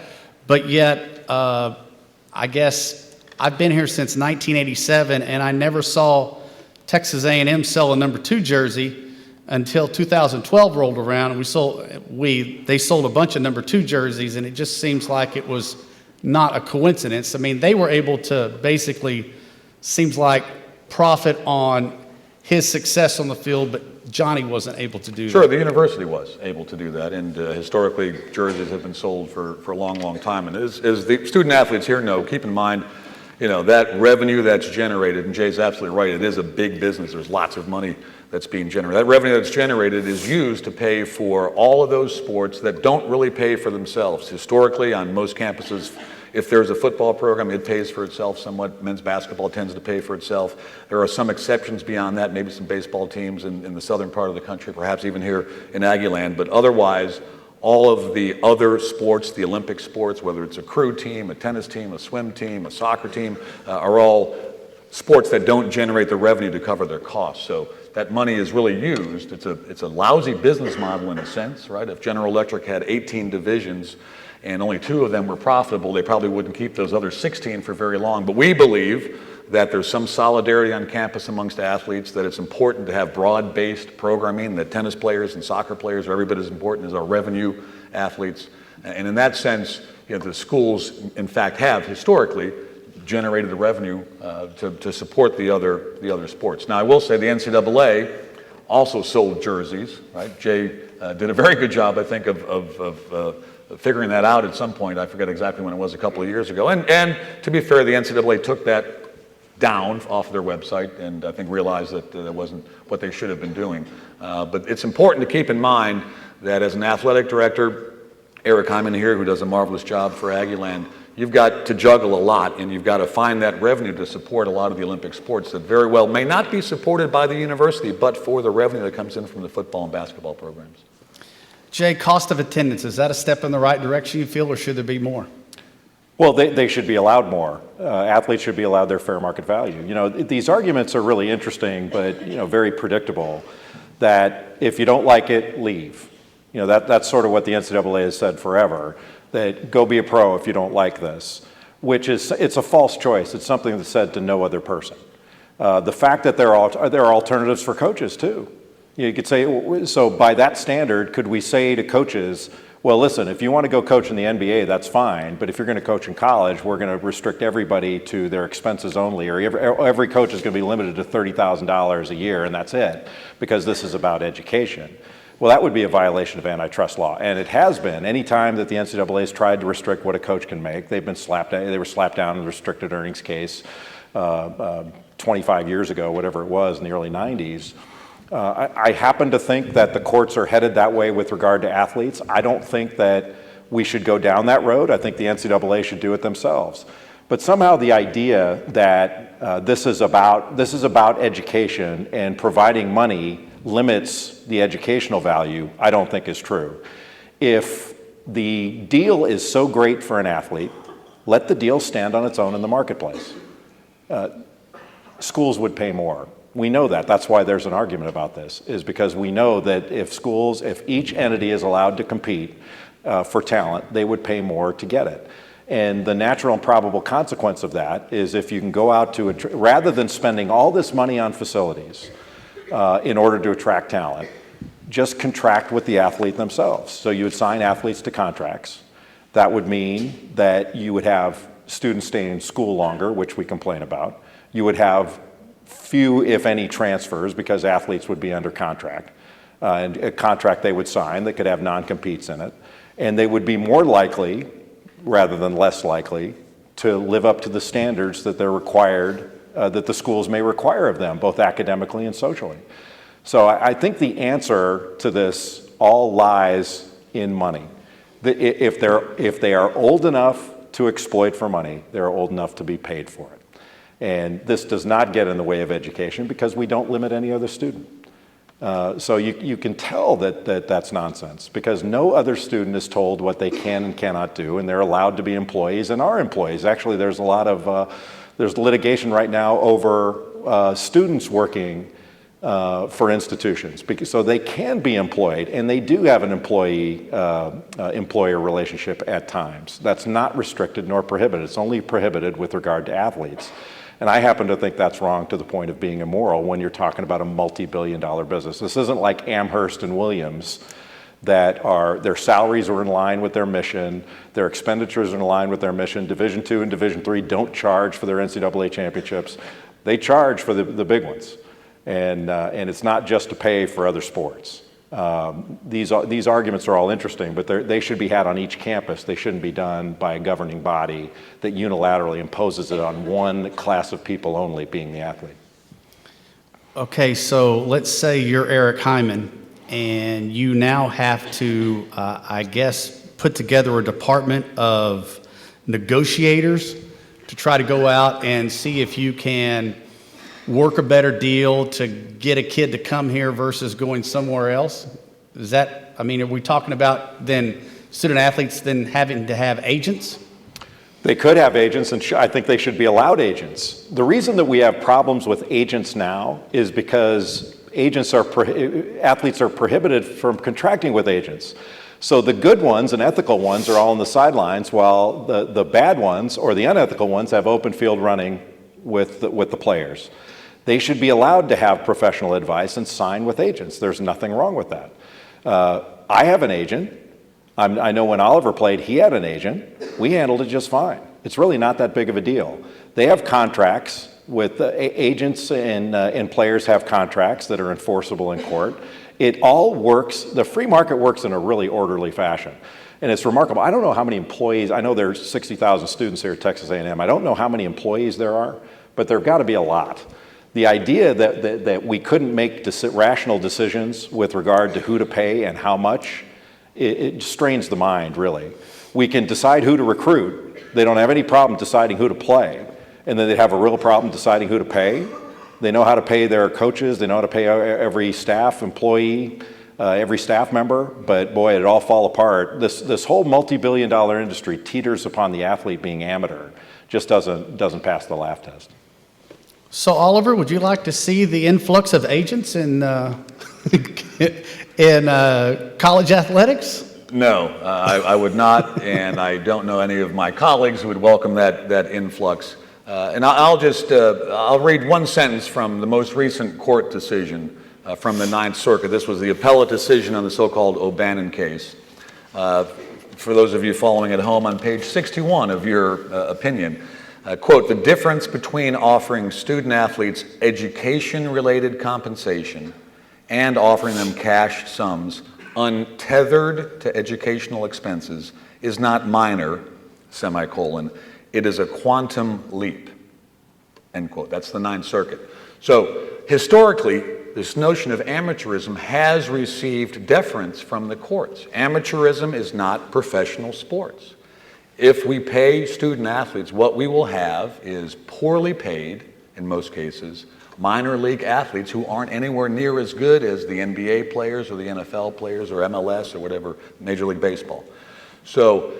but yet I guess I've been here since 1987, and I never saw Texas A&M sell a number 2 jersey until 2012 rolled around, and they sold a bunch of number 2 jerseys, and it just seems like it was not a coincidence. I mean, they were able to basically, seems like, profit on his success on the field, but Johnny wasn't able to do that. Sure, the university was able to do that, and historically, jerseys have been sold for a long, long time. And as the student athletes here know, keep in mind, that revenue that's generated, and Jay's absolutely right, it is a big business. There's lots of money that's being generated. That revenue that's generated is used to pay for all of those sports that don't really pay for themselves. Historically, on most campuses, if there's a football program, it pays for itself somewhat. Men's basketball tends to pay for itself. There are some exceptions beyond that, maybe some baseball teams in the southern part of the country, perhaps even here in Aggieland, but otherwise, all of the other sports, the Olympic sports, whether it's a crew team, a tennis team, a swim team, a soccer team, are all sports that don't generate the revenue to cover their costs. So that money is really used. It's a lousy business model in a sense, right? If General Electric had 18 divisions and only 2 of them were profitable, they probably wouldn't keep those other 16 for very long. But we believe that there's some solidarity on campus amongst athletes, that it's important to have broad-based programming, that tennis players and soccer players are every bit as important as our revenue athletes. And in that sense, the schools, in fact, have historically generated the revenue to support the other sports. Now, I will say the NCAA also sold jerseys, right? Jay did a very good job, I think, of figuring that out at some point. I forget exactly when it was, a couple of years ago. And to be fair, the NCAA took that down off their website and I think realized that that wasn't what they should have been doing. But it's important to keep in mind that as an athletic director, Eric Hyman here, who does a marvelous job for Aggieland, you've got to juggle a lot, and you've got to find that revenue to support a lot of the Olympic sports that very well may not be supported by the university, but for the revenue that comes in from the football and basketball programs. Jay, cost of attendance, is that a step in the right direction, you feel, or should there be more? Well, they should be allowed more. Athletes should be allowed their fair market value. These arguments are really interesting, but, very predictable, that if you don't like it, leave. That's sort of what the NCAA has said forever, that go be a pro if you don't like this, it's a false choice. It's something that's said to no other person. The fact that there are alternatives for coaches too. You could say, so by that standard, could we say to coaches, well, listen, if you want to go coach in the NBA, that's fine, but if you're going to coach in college, we're going to restrict everybody to their expenses only, or every coach is going to be limited to $30,000 a year, and that's it, because this is about education. Well, that would be a violation of antitrust law, and it has been. Any time that the NCAA has tried to restrict what a coach can make, they were slapped down in the restricted earnings case 25 years ago, whatever it was, in the early 90s. I happen to think that the courts are headed that way with regard to athletes. I don't think that we should go down that road. I think the NCAA should do it themselves. But somehow the idea that this is about education and providing money limits the educational value, I don't think is true. If the deal is so great for an athlete, let the deal stand on its own in the marketplace. Schools would pay more. We know that. That's why there's an argument about this, is because we know that if each entity is allowed to compete for talent, they would pay more to get it. And the natural and probable consequence of that is if you can go out to, rather than spending all this money on facilities, in order to attract talent, just contract with the athlete themselves. So you would sign athletes to contracts. That would mean that you would have students staying in school longer, which we complain about. You would have few, if any, transfers because athletes would be under contract. And a contract they would sign that could have non-competes in it. And they would be more likely, rather than less likely, to live up to the standards that they're required that the schools may require of them, both academically and socially. So I think the answer to this all lies in money. If they are old enough to exploit for money, they're old enough to be paid for it. And this does not get in the way of education because we don't limit any other student. So you can tell that that's nonsense because no other student is told what they can and cannot do, and they're allowed to be employees and are employees. Actually, there's a lot of there's litigation right now over students working for institutions, so they can be employed, and they do have an employer relationship at times. That's not restricted nor prohibited. It's only prohibited with regard to athletes. And I happen to think that's wrong to the point of being immoral when you're talking about a multi-billion-dollar business. This isn't like Amherst and Williams that their salaries are in line with their mission, their expenditures are in line with their mission. Division II and Division III don't charge for their NCAA championships. They charge for the big ones. And it's not just to pay for other sports. These arguments are all interesting, but they should be had on each campus. They shouldn't be done by a governing body that unilaterally imposes it on one class of people only, being the athlete. Okay, so let's say you're Eric Hyman, and you now have to, I guess, put together a department of negotiators to try to go out and see if you can work a better deal to get a kid to come here versus going somewhere else? Are we talking about then student athletes then having to have agents? They could have agents, and I think they should be allowed agents. The reason that we have problems with agents now is because athletes are prohibited from contracting with agents. So the good ones and ethical ones are all on the sidelines, while the bad ones or the unethical ones have open field running with the players. They should be allowed to have professional advice and sign with agents. There's nothing wrong with that. I have an agent. I know when Oliver played, he had an agent. We handled it just fine. It's really not that big of a deal. They have contracts with agents, and players have contracts that are enforceable in court. It all works. The free market works in a really orderly fashion. And it's remarkable. I don't know how many employees. I know there's 60,000 students here at Texas A&M. I don't know how many employees there are, but there have got to be a lot. The idea that we couldn't make rational decisions with regard to who to pay and how much, it strains the mind, really. We can decide who to recruit. They don't have any problem deciding who to play. And then they have a real problem deciding who to pay. They know how to pay their coaches. They know how to pay every staff employee, every staff member. But boy, it all fall apart. This whole multi-billion-dollar industry teeters upon the athlete being amateur. Just doesn't pass the laugh test. So, Oliver, would you like to see the influx of agents in college athletics? No, I would not, and I don't know any of my colleagues who would welcome that influx. And I'll read one sentence from the most recent court decision from the Ninth Circuit. This was the appellate decision on the so-called O'Bannon case. For those of you following at home, on page 61 of your opinion, quote, "The difference between offering student athletes education-related compensation and offering them cash sums untethered to educational expenses is not minor, semicolon, it is a quantum leap," end quote. That's the Ninth Circuit. So historically, this notion of amateurism has received deference from the courts. Amateurism is not professional sports. If we pay student athletes, what we will have is poorly paid, in most cases, minor league athletes who aren't anywhere near as good as the NBA players or the NFL players or MLS or whatever, Major League Baseball. So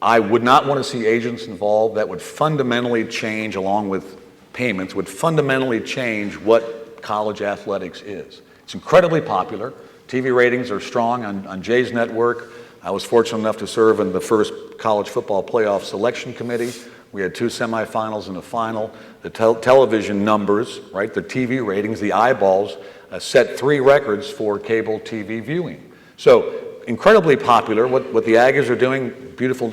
I would not want to see agents involved. That would fundamentally change, along with payments, would fundamentally change what college athletics is. It's incredibly popular. TV ratings are strong on Jay's network. I was fortunate enough to serve in the first college football playoff selection committee. We had 2 semifinals and a final. The television numbers, right, the TV ratings, the eyeballs, set 3 records for cable TV viewing. So incredibly popular. What the Aggies are doing, beautiful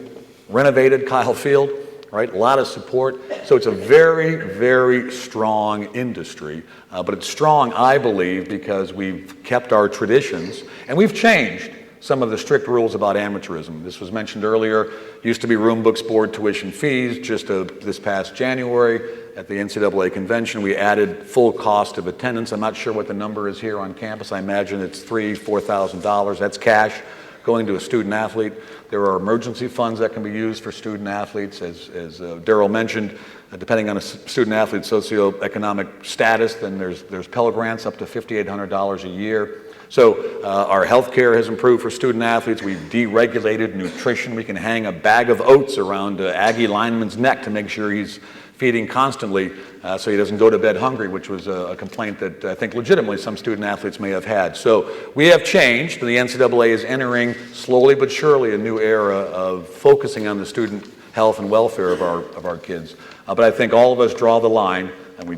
renovated Kyle Field, right, a lot of support. So it's a very, very strong industry. But it's strong, I believe, because we've kept our traditions and we've changed some of the strict rules about amateurism. This was mentioned earlier. Used to be room books, board, tuition, fees. Just this past January at the NCAA convention, we added full cost of attendance. I'm not sure what the number is here on campus. I imagine it's $3,000, $4,000. That's cash going to a student athlete. There are emergency funds that can be used for student athletes, as Daryl mentioned. Depending on a student athlete's socioeconomic status, then there's Pell Grants up to $5,800 a year. So our health care has improved for student athletes. We've deregulated nutrition. We can hang a bag of oats around Aggie lineman's neck to make sure he's feeding constantly so he doesn't go to bed hungry, which was a complaint that I think legitimately some student athletes may have had. So we have changed. The NCAA is entering slowly but surely a new era of focusing on the student health and welfare of our kids. But I think all of us draw the line, and we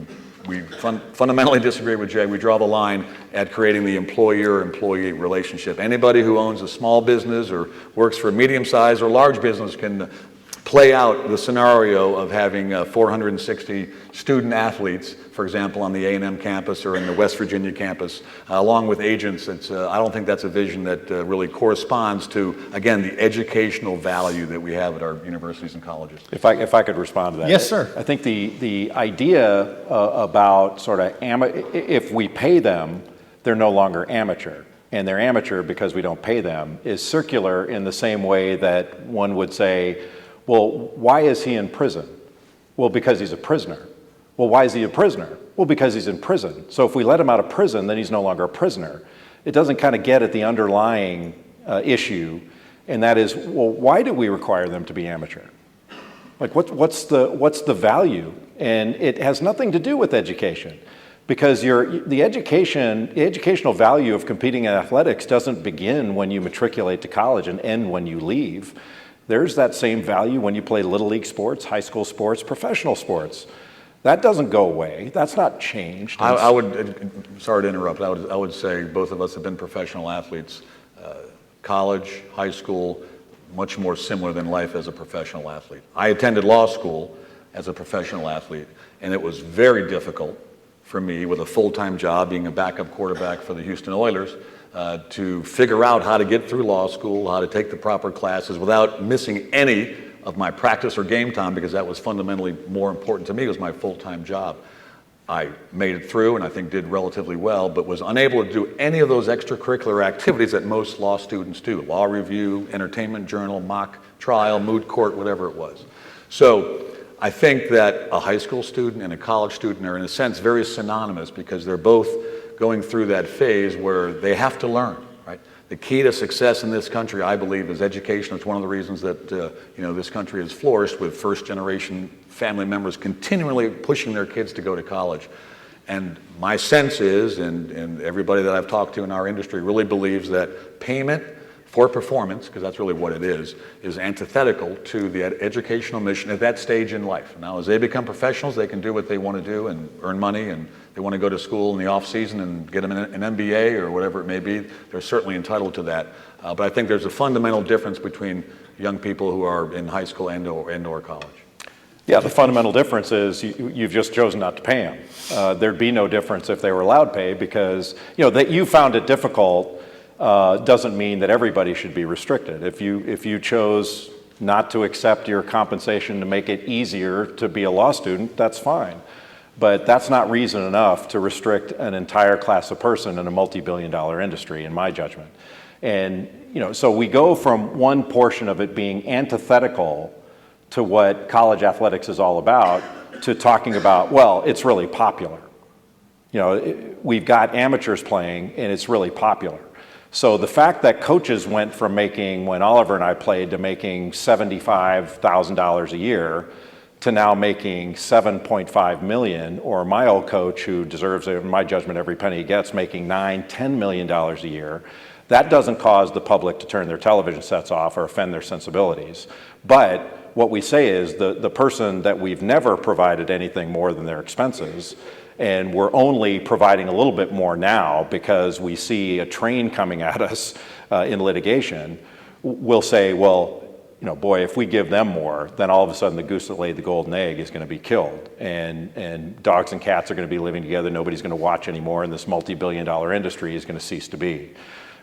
fundamentally disagree with Jay. We draw the line at creating the employer-employee relationship. Anybody who owns a small business or works for a medium-sized or large business can play out the scenario of having 460 student athletes, for example, on the A&M campus or in the West Virginia campus, along with agents. I don't think that's a vision that really corresponds to, again, the educational value that we have at our universities and colleges. If I could respond to that. Yes, sir. I think the idea about sort of if we pay them, they're no longer amateur. And they're amateur because we don't pay them is circular in the same way that one would say, well, why is he in prison? Well, because he's a prisoner. Well, why is he a prisoner? Well, because he's in prison. So if we let him out of prison, then he's no longer a prisoner. It doesn't kind of get at the underlying issue, and that is, well, why do we require them to be amateur? Like what's the value? And it has nothing to do with education, because the educational value of competing in athletics doesn't begin when you matriculate to college and end when you leave. There's that same value when you play little league sports, high school sports, professional sports. That doesn't go away. That's not changed. I would, sorry to interrupt, I would say both of us have been professional athletes. College, high school, much more similar than life as a professional athlete. I attended law school as a professional athlete, and it was very difficult for me, with a full-time job, being a backup quarterback for the Houston Oilers, to figure out how to get through law school, how to take the proper classes without missing any of my practice or game time, because that was fundamentally more important to me. It was my full-time job. I made it through and I think did relatively well, but was unable to do any of those extracurricular activities that most law students do: law review, entertainment journal, mock trial, moot court, whatever it was. So I think that a high school student and a college student are in a sense very synonymous, because they're both going through that phase where they have to learn, right? The key to success in this country, I believe, is education. It's one of the reasons that this country has flourished, with first-generation family members continually pushing their kids to go to college. And my sense is, and everybody that I've talked to in our industry really believes, that payment for performance, because that's really what it is antithetical to the educational mission at that stage in life. Now, as they become professionals, they can do what they want to do and earn money, and they want to go to school in the off season and get them an MBA or whatever it may be. They're certainly entitled to that. But I think there's a fundamental difference between young people who are in high school and or college. Yeah, the fundamental difference is you've just chosen not to pay them. There'd be no difference if they were allowed pay, because that you found it difficult doesn't mean that everybody should be restricted. If you chose not to accept your compensation to make it easier to be a law student, that's fine. But that's not reason enough to restrict an entire class of person in a multi-billion-dollar industry, in my judgment. And so we go from one portion of it being antithetical to what college athletics is all about, to talking about, well, it's really popular. We've got amateurs playing and it's really popular. So the fact that coaches went from making, when Oliver and I played, to making $75,000 a year to now making $7.5 million, or my old coach, who deserves, in my judgment, every penny he gets, making $9-10 million a year, that doesn't cause the public to turn their television sets off or offend their sensibilities. But what we say is the person that we've never provided anything more than their expenses, and we're only providing a little bit more now because we see a train coming at us in litigation, we'll say, well, boy, if we give them more, then all of a sudden the goose that laid the golden egg is going to be killed, and dogs and cats are going to be living together. Nobody's going to watch anymore, and this multi-billion-dollar industry is going to cease to be.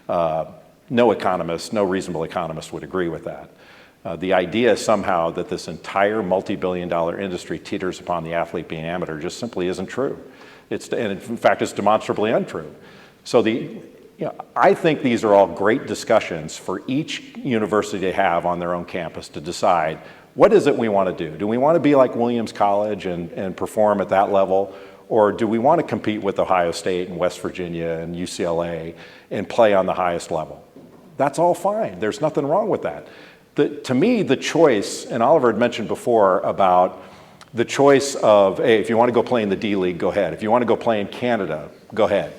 No economist, no reasonable economist would agree with that. The idea somehow that this entire multi-billion-dollar industry teeters upon the athlete being amateur just simply isn't true. And in fact, it's demonstrably untrue. So I think these are all great discussions for each university to have on their own campus to decide, what is it we want to do? Do we want to be like Williams College and perform at that level? Or do we want to compete with Ohio State and West Virginia and UCLA and play on the highest level? That's all fine. There's nothing wrong with that. To me, the choice, and Oliver had mentioned before about the choice of, hey, if you want to go play in the D League, go ahead. If you want to go play in Canada, go ahead.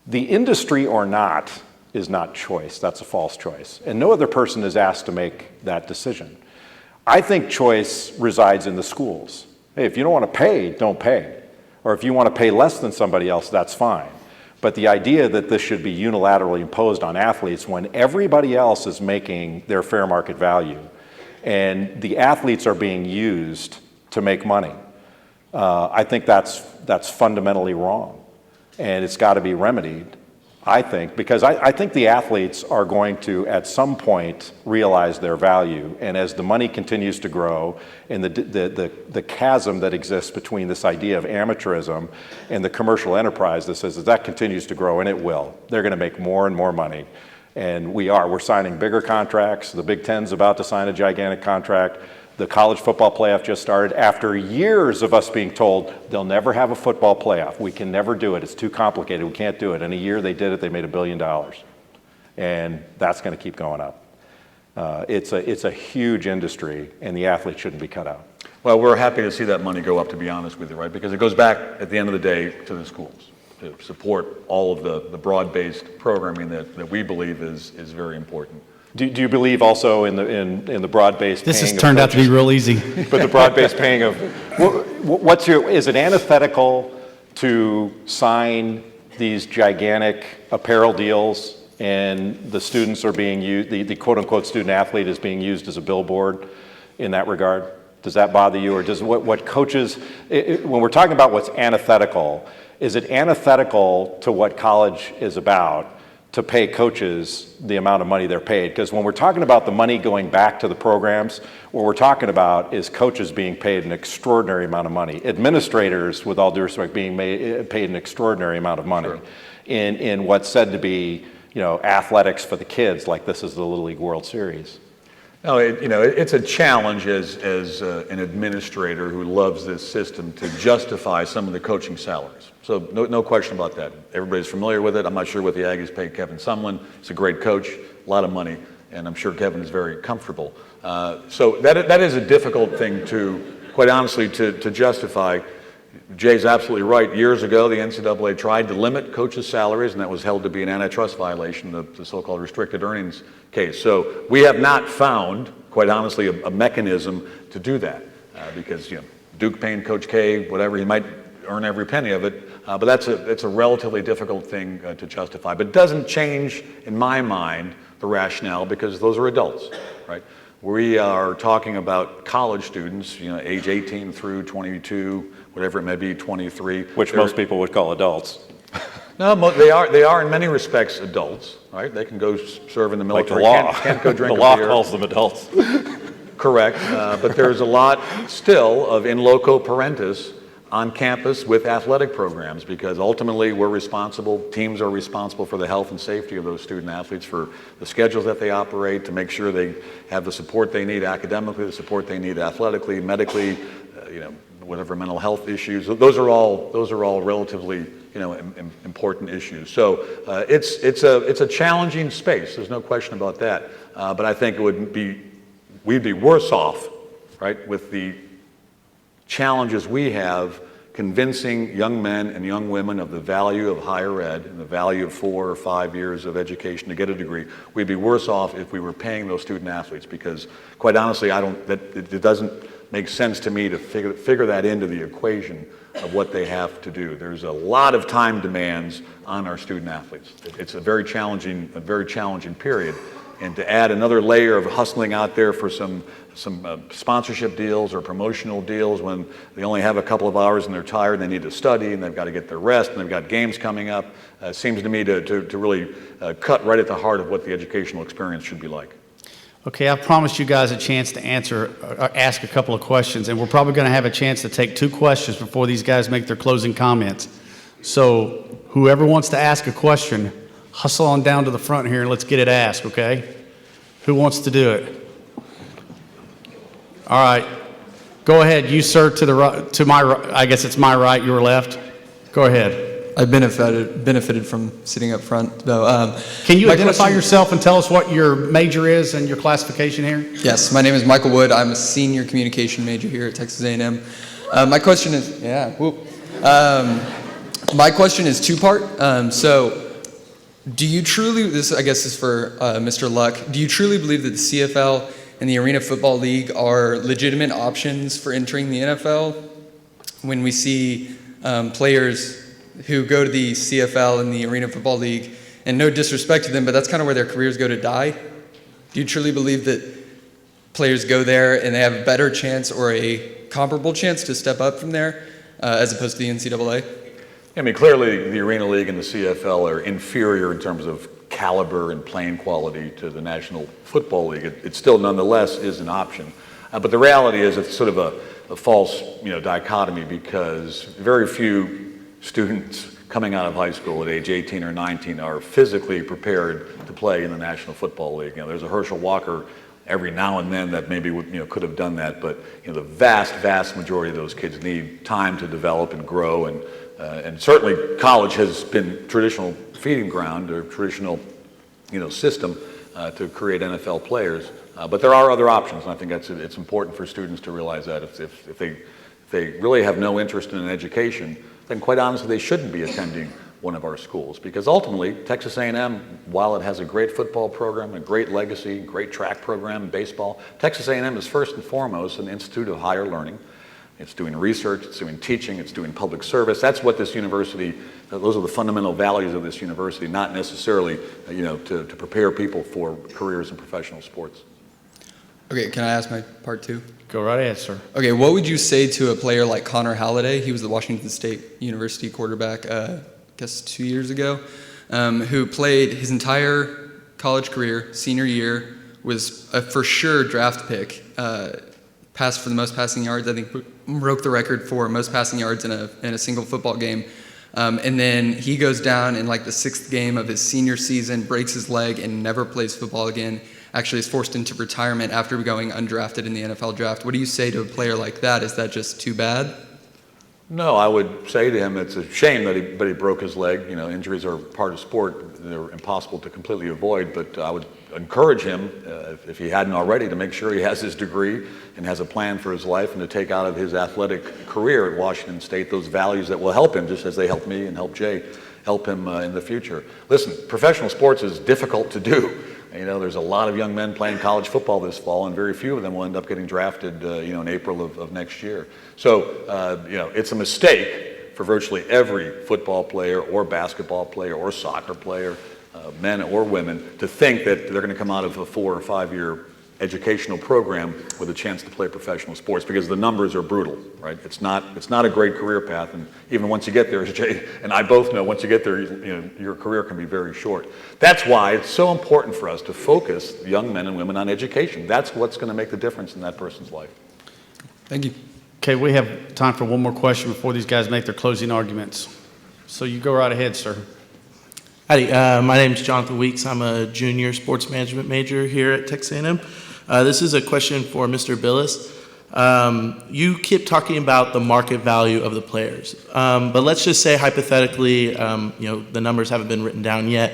The industry or not is not choice. That's a false choice. And no other person is asked to make that decision. I think choice resides in the schools. Hey, if you don't want to pay, don't pay. Or if you want to pay less than somebody else, that's fine. But the idea that this should be unilaterally imposed on athletes when everybody else is making their fair market value and the athletes are being used to make money, I think that's fundamentally wrong. And it's got to be remedied, I think, because I think the athletes are going to, at some point, realize their value. And as the money continues to grow and the chasm that exists between this idea of amateurism and the commercial enterprise that says that continues to grow, and it will, they're going to make more and more money. And we're signing bigger contracts. The Big Ten's about to sign a gigantic contract. The college football playoff just started after years of us being told they'll never have a football playoff. We can never do it. It's too complicated. We can't do it. In a year they did it, they made $1 billion. And that's going to keep going up. It's a huge industry, and the athlete shouldn't be cut out. Well, we're happy to see that money go up, to be honest with you, right? Because it goes back at the end of the day to the schools to support all of the broad-based programming that we believe is very important. Do you believe also in the broad-based This paying has of turned out to be coaches? real easy. But the broad-based paying of, is it antithetical to sign these gigantic apparel deals and the students are being used, the quote-unquote student athlete is being used as a billboard in that regard? Does that bother you? Or does what coaches, when we're talking about what's antithetical, is it antithetical to what college is about to pay coaches the amount of money they're paid? Because when we're talking about the money going back to the programs, what we're talking about is coaches being paid an extraordinary amount of money. Administrators, with all due respect, being paid an extraordinary amount of money. Sure. in what's said to be, athletics for the kids, like this is the Little League World Series. No, it's a challenge as an administrator who loves this system to justify some of the coaching salaries. So no question about that. Everybody's familiar with it. I'm not sure what the Aggies paid Kevin Sumlin. He's a great coach, a lot of money, and I'm sure Kevin is very comfortable. So that is a difficult thing to, quite honestly, to justify. Jay's absolutely right. Years ago, the NCAA tried to limit coaches' salaries, and that was held to be an antitrust violation, the so-called restricted earnings case. So we have not found, quite honestly, a mechanism to do that because Duke paying Coach K, whatever, he might earn every penny of it, but that's a relatively difficult thing to justify. But it doesn't change, in my mind, the rationale because those are adults, right? We are talking about college students, age 18 through 22, whatever it may be, 23. Which most people would call adults. No, they are in many respects adults, right? They can go serve in the military. Like the law. Can't go drink the a law beer. calls them adults. Correct, but there's a lot still of in loco parentis on campus with athletic programs because ultimately teams are responsible for the health and safety of those student athletes, for the schedules that they operate, to make sure they have the support they need academically, the support they need athletically, medically, whatever mental health issues. Those are all relatively important issues. So it's a challenging space. There's no question about that. But I think we'd be worse off, right, with the challenges we have convincing young men and young women of the value of higher ed and the value of 4 or 5 years of education to get a degree. We'd be worse off if we were paying those student athletes because, quite honestly, it doesn't make sense to me to figure that into the equation of what they have to do. There's a lot of time demands on our student athletes. It's a very challenging period. And to add another layer of hustling out there for some sponsorship deals or promotional deals when they only have a couple of hours and they're tired and they need to study and they've got to get their rest and they've got games coming up, seems to me to really cut right at the heart of what the educational experience should be like. Okay, I promised you guys a chance to ask a couple of questions, and we're probably going to have a chance to take 2 questions before these guys make their closing comments. So whoever wants to ask a question, hustle on down to the front here and let's get it asked, okay? Who wants to do it? All right. Go ahead, you sir, to my right. I guess it's my right, your left. Go ahead. I've benefited from sitting up front, though. Can you my identify question- yourself and tell us what your major is and your classification here? Yes, my name is Michael Wood. I'm a senior communication major here at Texas A&M. My question is, my question is 2-part. So, do you truly, this I guess is for Mr. Luck, do you truly believe that the CFL and the Arena Football League are legitimate options for entering the NFL? When we see players who go to the CFL and the Arena Football League, and no disrespect to them, but that's kind of where their careers go to die. Do you truly believe that players go there and they have a better chance or a comparable chance to step up from there as opposed to the NCAA? I mean, clearly the Arena League and the CFL are inferior in terms of caliber and playing quality to the National Football League. It still nonetheless is an option. But the reality is it's sort of a false dichotomy because very few students coming out of high school at age 18 or 19 are physically prepared to play in the National Football League. There's a Herschel Walker every now and then that maybe could have done that, but the vast majority of those kids need time to develop and grow, and certainly college has been traditional feeding ground or traditional system to create NFL players. But there are other options, and I think it's important for students to realize that if they really have no interest in an education, then quite honestly, they shouldn't be attending one of our schools, because ultimately, Texas A&M, while it has a great football program, a great legacy, great track program, baseball, Texas A&M is first and foremost an institute of higher learning. It's doing research, it's doing teaching, it's doing public service. That's what this university, those are the fundamental values of this university, not necessarily, to prepare people for careers in professional sports. Okay, can I ask my part two? Go right ahead, sir. Okay, what would you say to a player like Connor Halliday? He was the Washington State University quarterback, I guess 2 years ago, who played his entire college career, senior year, was a for sure draft pick, passed for the most passing yards, I think broke the record for most passing yards in a single football game. And then he goes down in like the 6th game of his senior season, breaks his leg, and never plays football again. Actually is forced into retirement after going undrafted in the NFL draft. What do you say to a player like that? Is that just too bad? No, I would say to him it's a shame that he broke his leg. Injuries are part of sport. They're impossible to completely avoid, but I would encourage him, if he hadn't already, to make sure he has his degree and has a plan for his life, and to take out of his athletic career at Washington State those values that will help him, just as they helped me and helped Jay, help him in the future. Listen, professional sports is difficult to do. There's a lot of young men playing college football this fall, and very few of them will end up getting drafted, in April of next year. So, it's a mistake for virtually every football player or basketball player or soccer player, men or women, to think that they're going to come out of a 4 or 5 year educational program with a chance to play professional sports, because the numbers are brutal, right? It's not a great career path, and even once you get there, as Jay and I both know, once you get there, your career can be very short. That's why it's so important for us to focus young men and women on education. That's what's going to make the difference in that person's life. Thank you. Okay, we have time for one more question before these guys make their closing arguments. So you go right ahead, sir. Howdy, my name is Jonathan Weeks. I'm a junior sports management major here at Texas A&M. This is a question for Mr. Bilas. You keep talking about the market value of the players, but let's just say hypothetically, the numbers haven't been written down yet,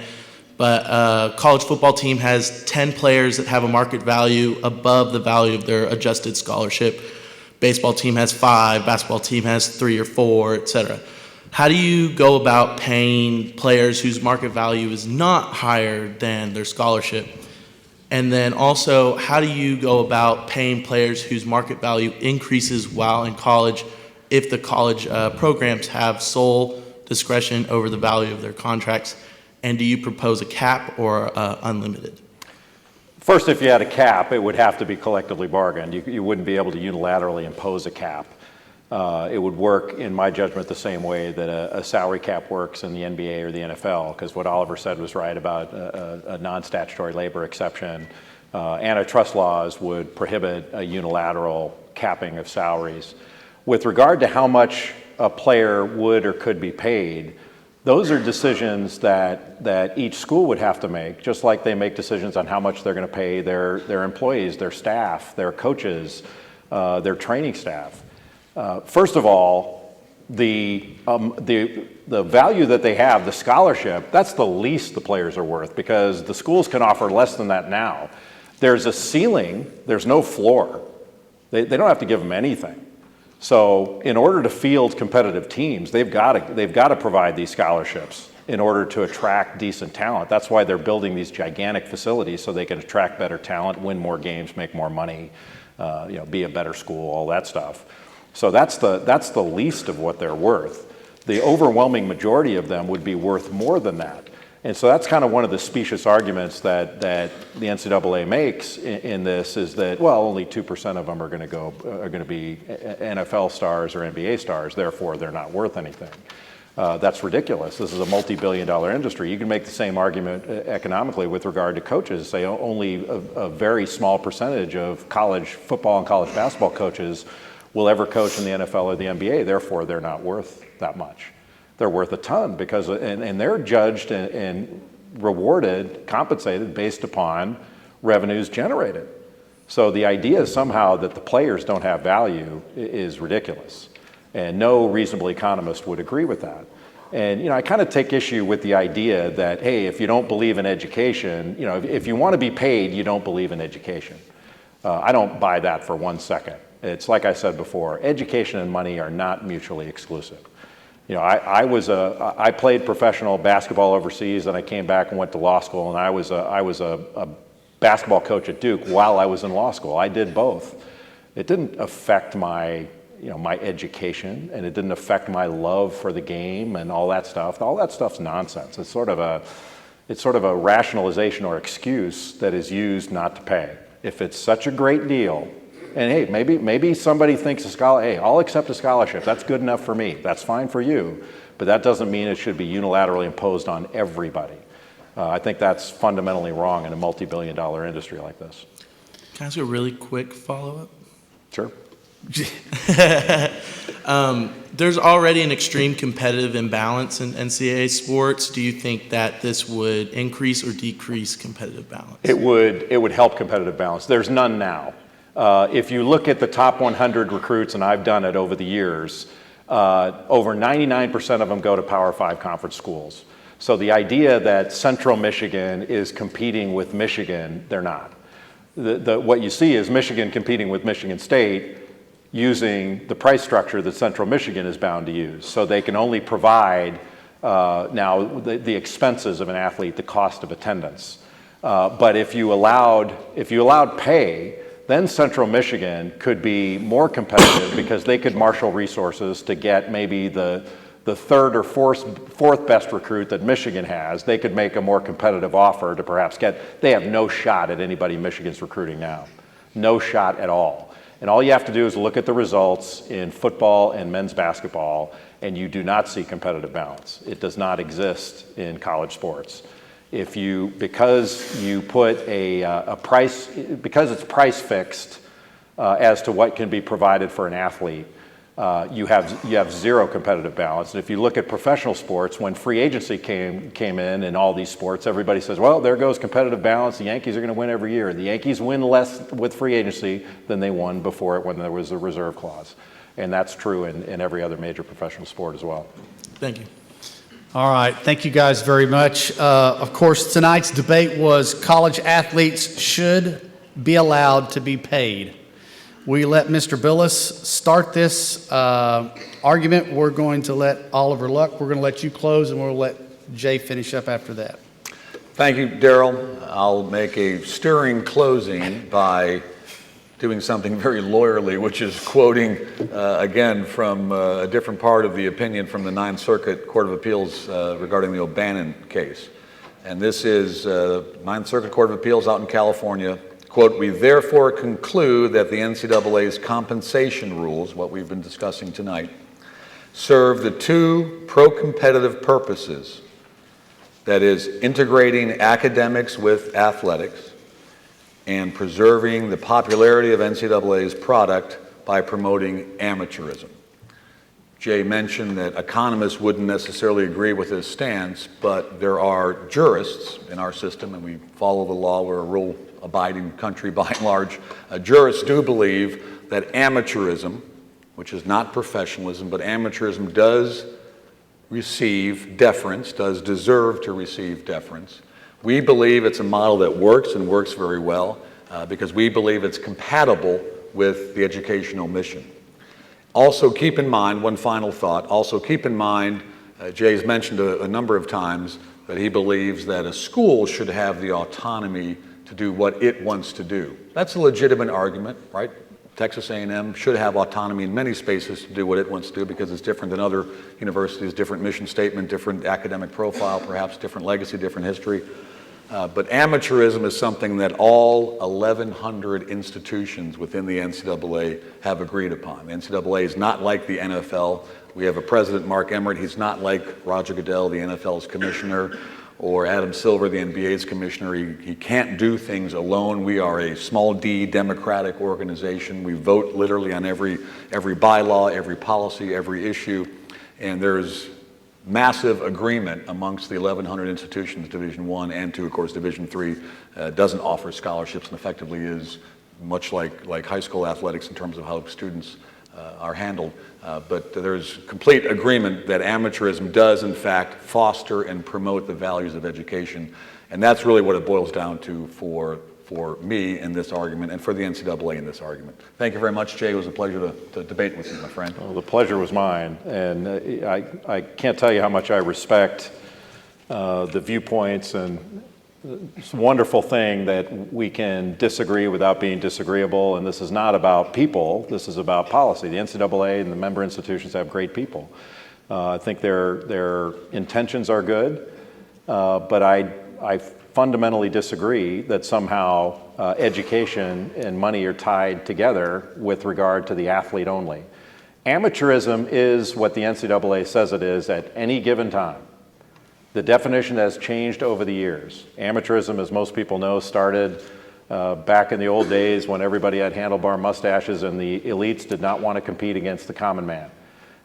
but a college football team has 10 players that have a market value above the value of their adjusted scholarship. Baseball team has 5, basketball team has 3 or 4, et cetera. How do you go about paying players whose market value is not higher than their scholarship? And then also, how do you go about paying players whose market value increases while in college if the college programs have sole discretion over the value of their contracts? And do you propose a cap or unlimited? First, if you had a cap, it would have to be collectively bargained. You wouldn't be able to unilaterally impose a cap. It would work, in my judgment, the same way that a salary cap works in the NBA or the NFL, because what Oliver said was right about a non-statutory labor exception. Antitrust laws would prohibit a unilateral capping of salaries. With regard to how much a player would or could be paid, those are decisions that each school would have to make, just like they make decisions on how much they're going to pay their employees, their staff, their coaches, their training staff. First of all, the value that they have, the scholarship, that's the least the players are worth, because the schools can offer less than that now. There's a ceiling, there's no floor. They don't have to give them anything. So in order to field competitive teams, they've got to provide these scholarships in order to attract decent talent. That's why they're building these gigantic facilities, so they can attract better talent, win more games, make more money, be a better school, all that stuff. So that's the least of what they're worth. The overwhelming majority of them would be worth more than that. And so that's kind of one of the specious arguments that the NCAA makes in this, is that, well, only 2% of them are going to be NFL stars or NBA stars, therefore they're not worth anything. That's ridiculous. This is a multi-billion-dollar industry. You can make the same argument economically with regard to coaches. Say only a very small percentage of college football and college basketball coaches will ever coach in the NFL or the NBA, therefore they're not worth that much. They're worth a ton, because and they're judged and rewarded, compensated based upon revenues generated. So the idea somehow that the players don't have value is ridiculous, and no reasonable economist would agree with that. And I kind of take issue with the idea that, hey, if you don't believe in education, if you want to be paid, you don't believe in education. I don't buy that for 1 second. It's like I said before, education and money are not mutually exclusive. You know, I played professional basketball overseas, and I came back and went to law school, and I was a basketball coach at Duke while I was in law school. I did both. It didn't affect my education, and it didn't affect my love for the game and all that stuff. All that stuff's nonsense. It's sort of a rationalization or excuse that is used not to pay. If it's such a great deal, and hey, maybe somebody thinks hey, I'll accept a scholarship. That's good enough for me. That's fine for you, but that doesn't mean it should be unilaterally imposed on everybody. I think that's fundamentally wrong in a multi-billion-dollar industry like this. Can I ask a really quick follow-up? Sure. There's already an extreme competitive imbalance in NCAA sports. Do you think that this would increase or decrease competitive balance? It would help competitive balance. There's none now. If you look at the top 100 recruits, and I've done it over the years, over 99% of them go to Power 5 conference schools. So the idea that Central Michigan is competing with Michigan, they're not. What you see is Michigan competing with Michigan State using the price structure that Central Michigan is bound to use. So they can only provide now the expenses of an athlete, the cost of attendance. But if you allowed pay, then Central Michigan could be more competitive because they could marshal resources to get maybe the third or fourth best recruit that Michigan has. They could make a more competitive offer to perhaps they have no shot at anybody Michigan's recruiting now. No shot at all. And all you have to do is look at the results in football and men's basketball, and you do not see competitive balance. It does not exist in college sports. Because you put a price, because it's price fixed as to what can be provided for an athlete, you have zero competitive balance. And if you look at professional sports, when free agency came in all these sports, everybody says, well, there goes competitive balance. The Yankees are going to win every year. The Yankees win less with free agency than they won before it when there was a reserve clause. And that's true in every other major professional sport as well. Thank you. All right, thank you guys very much. Of course, tonight's debate was college athletes should be allowed to be paid. We let Mr. Bilas start this argument. We're going to let Oliver Luck, we're going to let you close, and we'll let Jay finish up after that. Thank you, Daryl. I'll make a stirring closing by doing something very lawyerly, which is quoting, again, from a different part of the opinion from the Ninth Circuit Court of Appeals regarding the O'Bannon case. And this is Ninth Circuit Court of Appeals out in California. Quote, we therefore conclude that the NCAA's compensation rules, what we've been discussing tonight, serve the two pro-competitive purposes, that is, integrating academics with athletics and preserving the popularity of NCAA's product by promoting amateurism. Jay mentioned that economists wouldn't necessarily agree with his stance, but there are jurists in our system, and we follow the law. We're a rule-abiding country by and large. Jurists do believe that amateurism, which is not professionalism, but amateurism does receive deference, does deserve to receive deference. We believe it's a model that works and works very well because we believe it's compatible with the educational mission. Also keep in mind, one final thought, also keep in mind, Jay's mentioned a number of times that he believes that a school should have the autonomy to do what it wants to do. That's a legitimate argument, right? Texas A&M should have autonomy in many spaces to do what it wants to do because it's different than other universities, different mission statement, different academic profile, perhaps different legacy, different history. But amateurism is something that all 1,100 institutions within the NCAA have agreed upon. The NCAA is not like the NFL. We have a president, Mark Emmert. He's not like Roger Goodell, the NFL's commissioner, or Adam Silver, the NBA's commissioner. He can't do things alone. We are a small d democratic organization. We vote literally on every bylaw, every policy, every issue. And there's massive agreement amongst the 1,100 institutions, Division I and II. Of course, Division III doesn't offer scholarships and effectively is much like high school athletics in terms of how students are handled. But there's complete agreement that amateurism does, in fact, foster and promote the values of education. And that's really what it boils down to for for me in this argument and for the NCAA in this argument. Thank you very much, Jay. It was a pleasure to debate with you, my friend. Well, the pleasure was mine, and I can't tell you how much I respect the viewpoints, and it's a wonderful thing that we can disagree without being disagreeable, and this is not about people, this is about policy. The NCAA and the member institutions have great people. I think their intentions are good, but I fundamentally disagree that somehow education and money are tied together with regard to the athlete only. Amateurism is what the NCAA says it is at any given time. The definition has changed over the years. Amateurism, as most people know, started back in the old days when everybody had handlebar mustaches and the elites did not want to compete against the common man,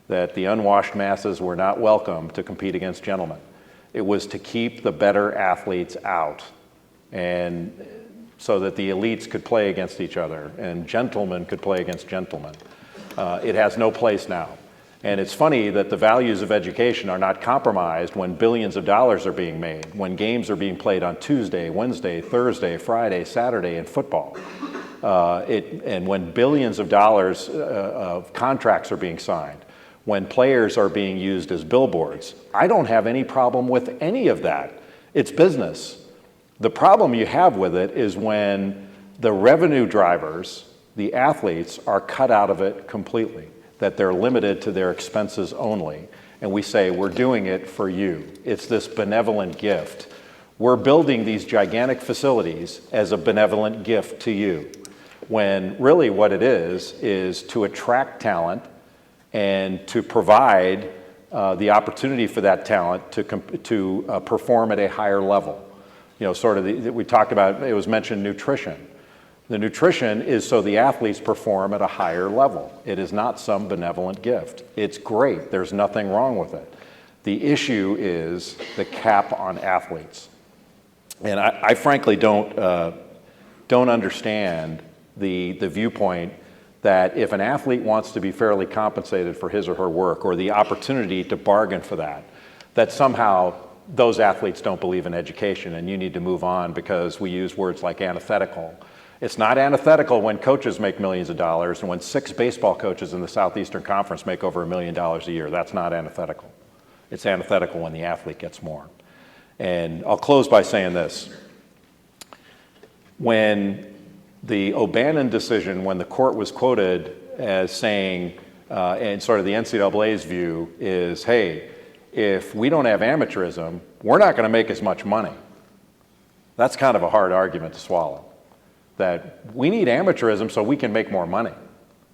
that the unwashed masses were not welcome to compete against gentlemen. It was to keep the better athletes out, and so that the elites could play against each other and gentlemen could play against gentlemen. It has no place now. And it's funny that the values of education are not compromised when billions of dollars are being made, when games are being played on Tuesday, Wednesday, Thursday, Friday, Saturday in football. And when billions of dollars of contracts are being signed, when players are being used as billboards. I don't have any problem with any of that. It's business. The problem you have with it is when the revenue drivers, the athletes, are cut out of it completely, that they're limited to their expenses only. And we say, we're doing it for you. It's this benevolent gift. We're building these gigantic facilities as a benevolent gift to you, when really what it is to attract talent and to provide the opportunity for that talent to perform at a higher level. You know, sort of we talked about, it was mentioned nutrition. The nutrition is so the athletes perform at a higher level. It is not some benevolent gift. It's great, there's nothing wrong with it. The issue is the cap on athletes. And I frankly don't understand the viewpoint that if an athlete wants to be fairly compensated for his or her work, or the opportunity to bargain for that, that somehow those athletes don't believe in education and you need to move on because we use words like antithetical. It's not antithetical when coaches make millions of dollars and when 6 baseball coaches in the Southeastern Conference make over $1 million a year. That's not antithetical. It's antithetical when the athlete gets more. And I'll close by saying this. When the O'Bannon decision, when the court was quoted as saying, and sort of the NCAA's view is, hey, if we don't have amateurism, we're not going to make as much money. That's kind of a hard argument to swallow. That we need amateurism so we can make more money.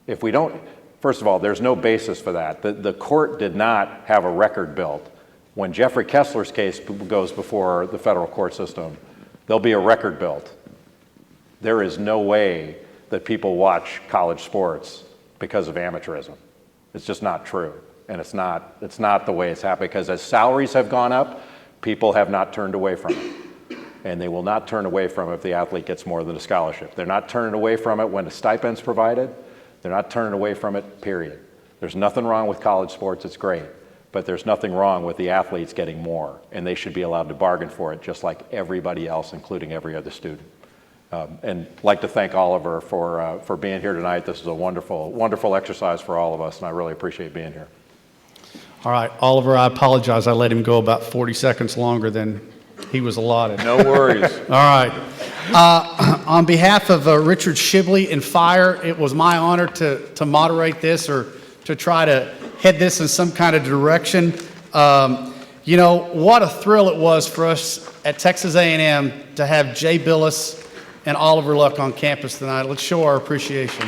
If we don't, first of all, there's no basis for that. The court did not have a record built. When Jeffrey Kessler's case goes before the federal court system, there'll be a record built. There is no way that people watch college sports because of amateurism. It's just not true. And it's not the way it's happening, because as salaries have gone up, people have not turned away from it. And they will not turn away from it if the athlete gets more than a scholarship. They're not turning away from it when a stipend's provided. They're not turning away from it, period. There's nothing wrong with college sports, it's great. But there's nothing wrong with the athletes getting more, and they should be allowed to bargain for it just like everybody else, including every other student. And I'd like to thank Oliver for being here tonight. This is a wonderful, wonderful exercise for all of us, and I really appreciate being here. All right, Oliver, I apologize. I let him go about 40 seconds longer than he was allotted. No worries. All right. On behalf of Richard Shibley and Fire, it was my honor to moderate this, or to try to head this in some kind of direction. You know, what a thrill it was for us at Texas A&M to have Jay Bilas and Oliver Luck on campus tonight. Let's show our appreciation.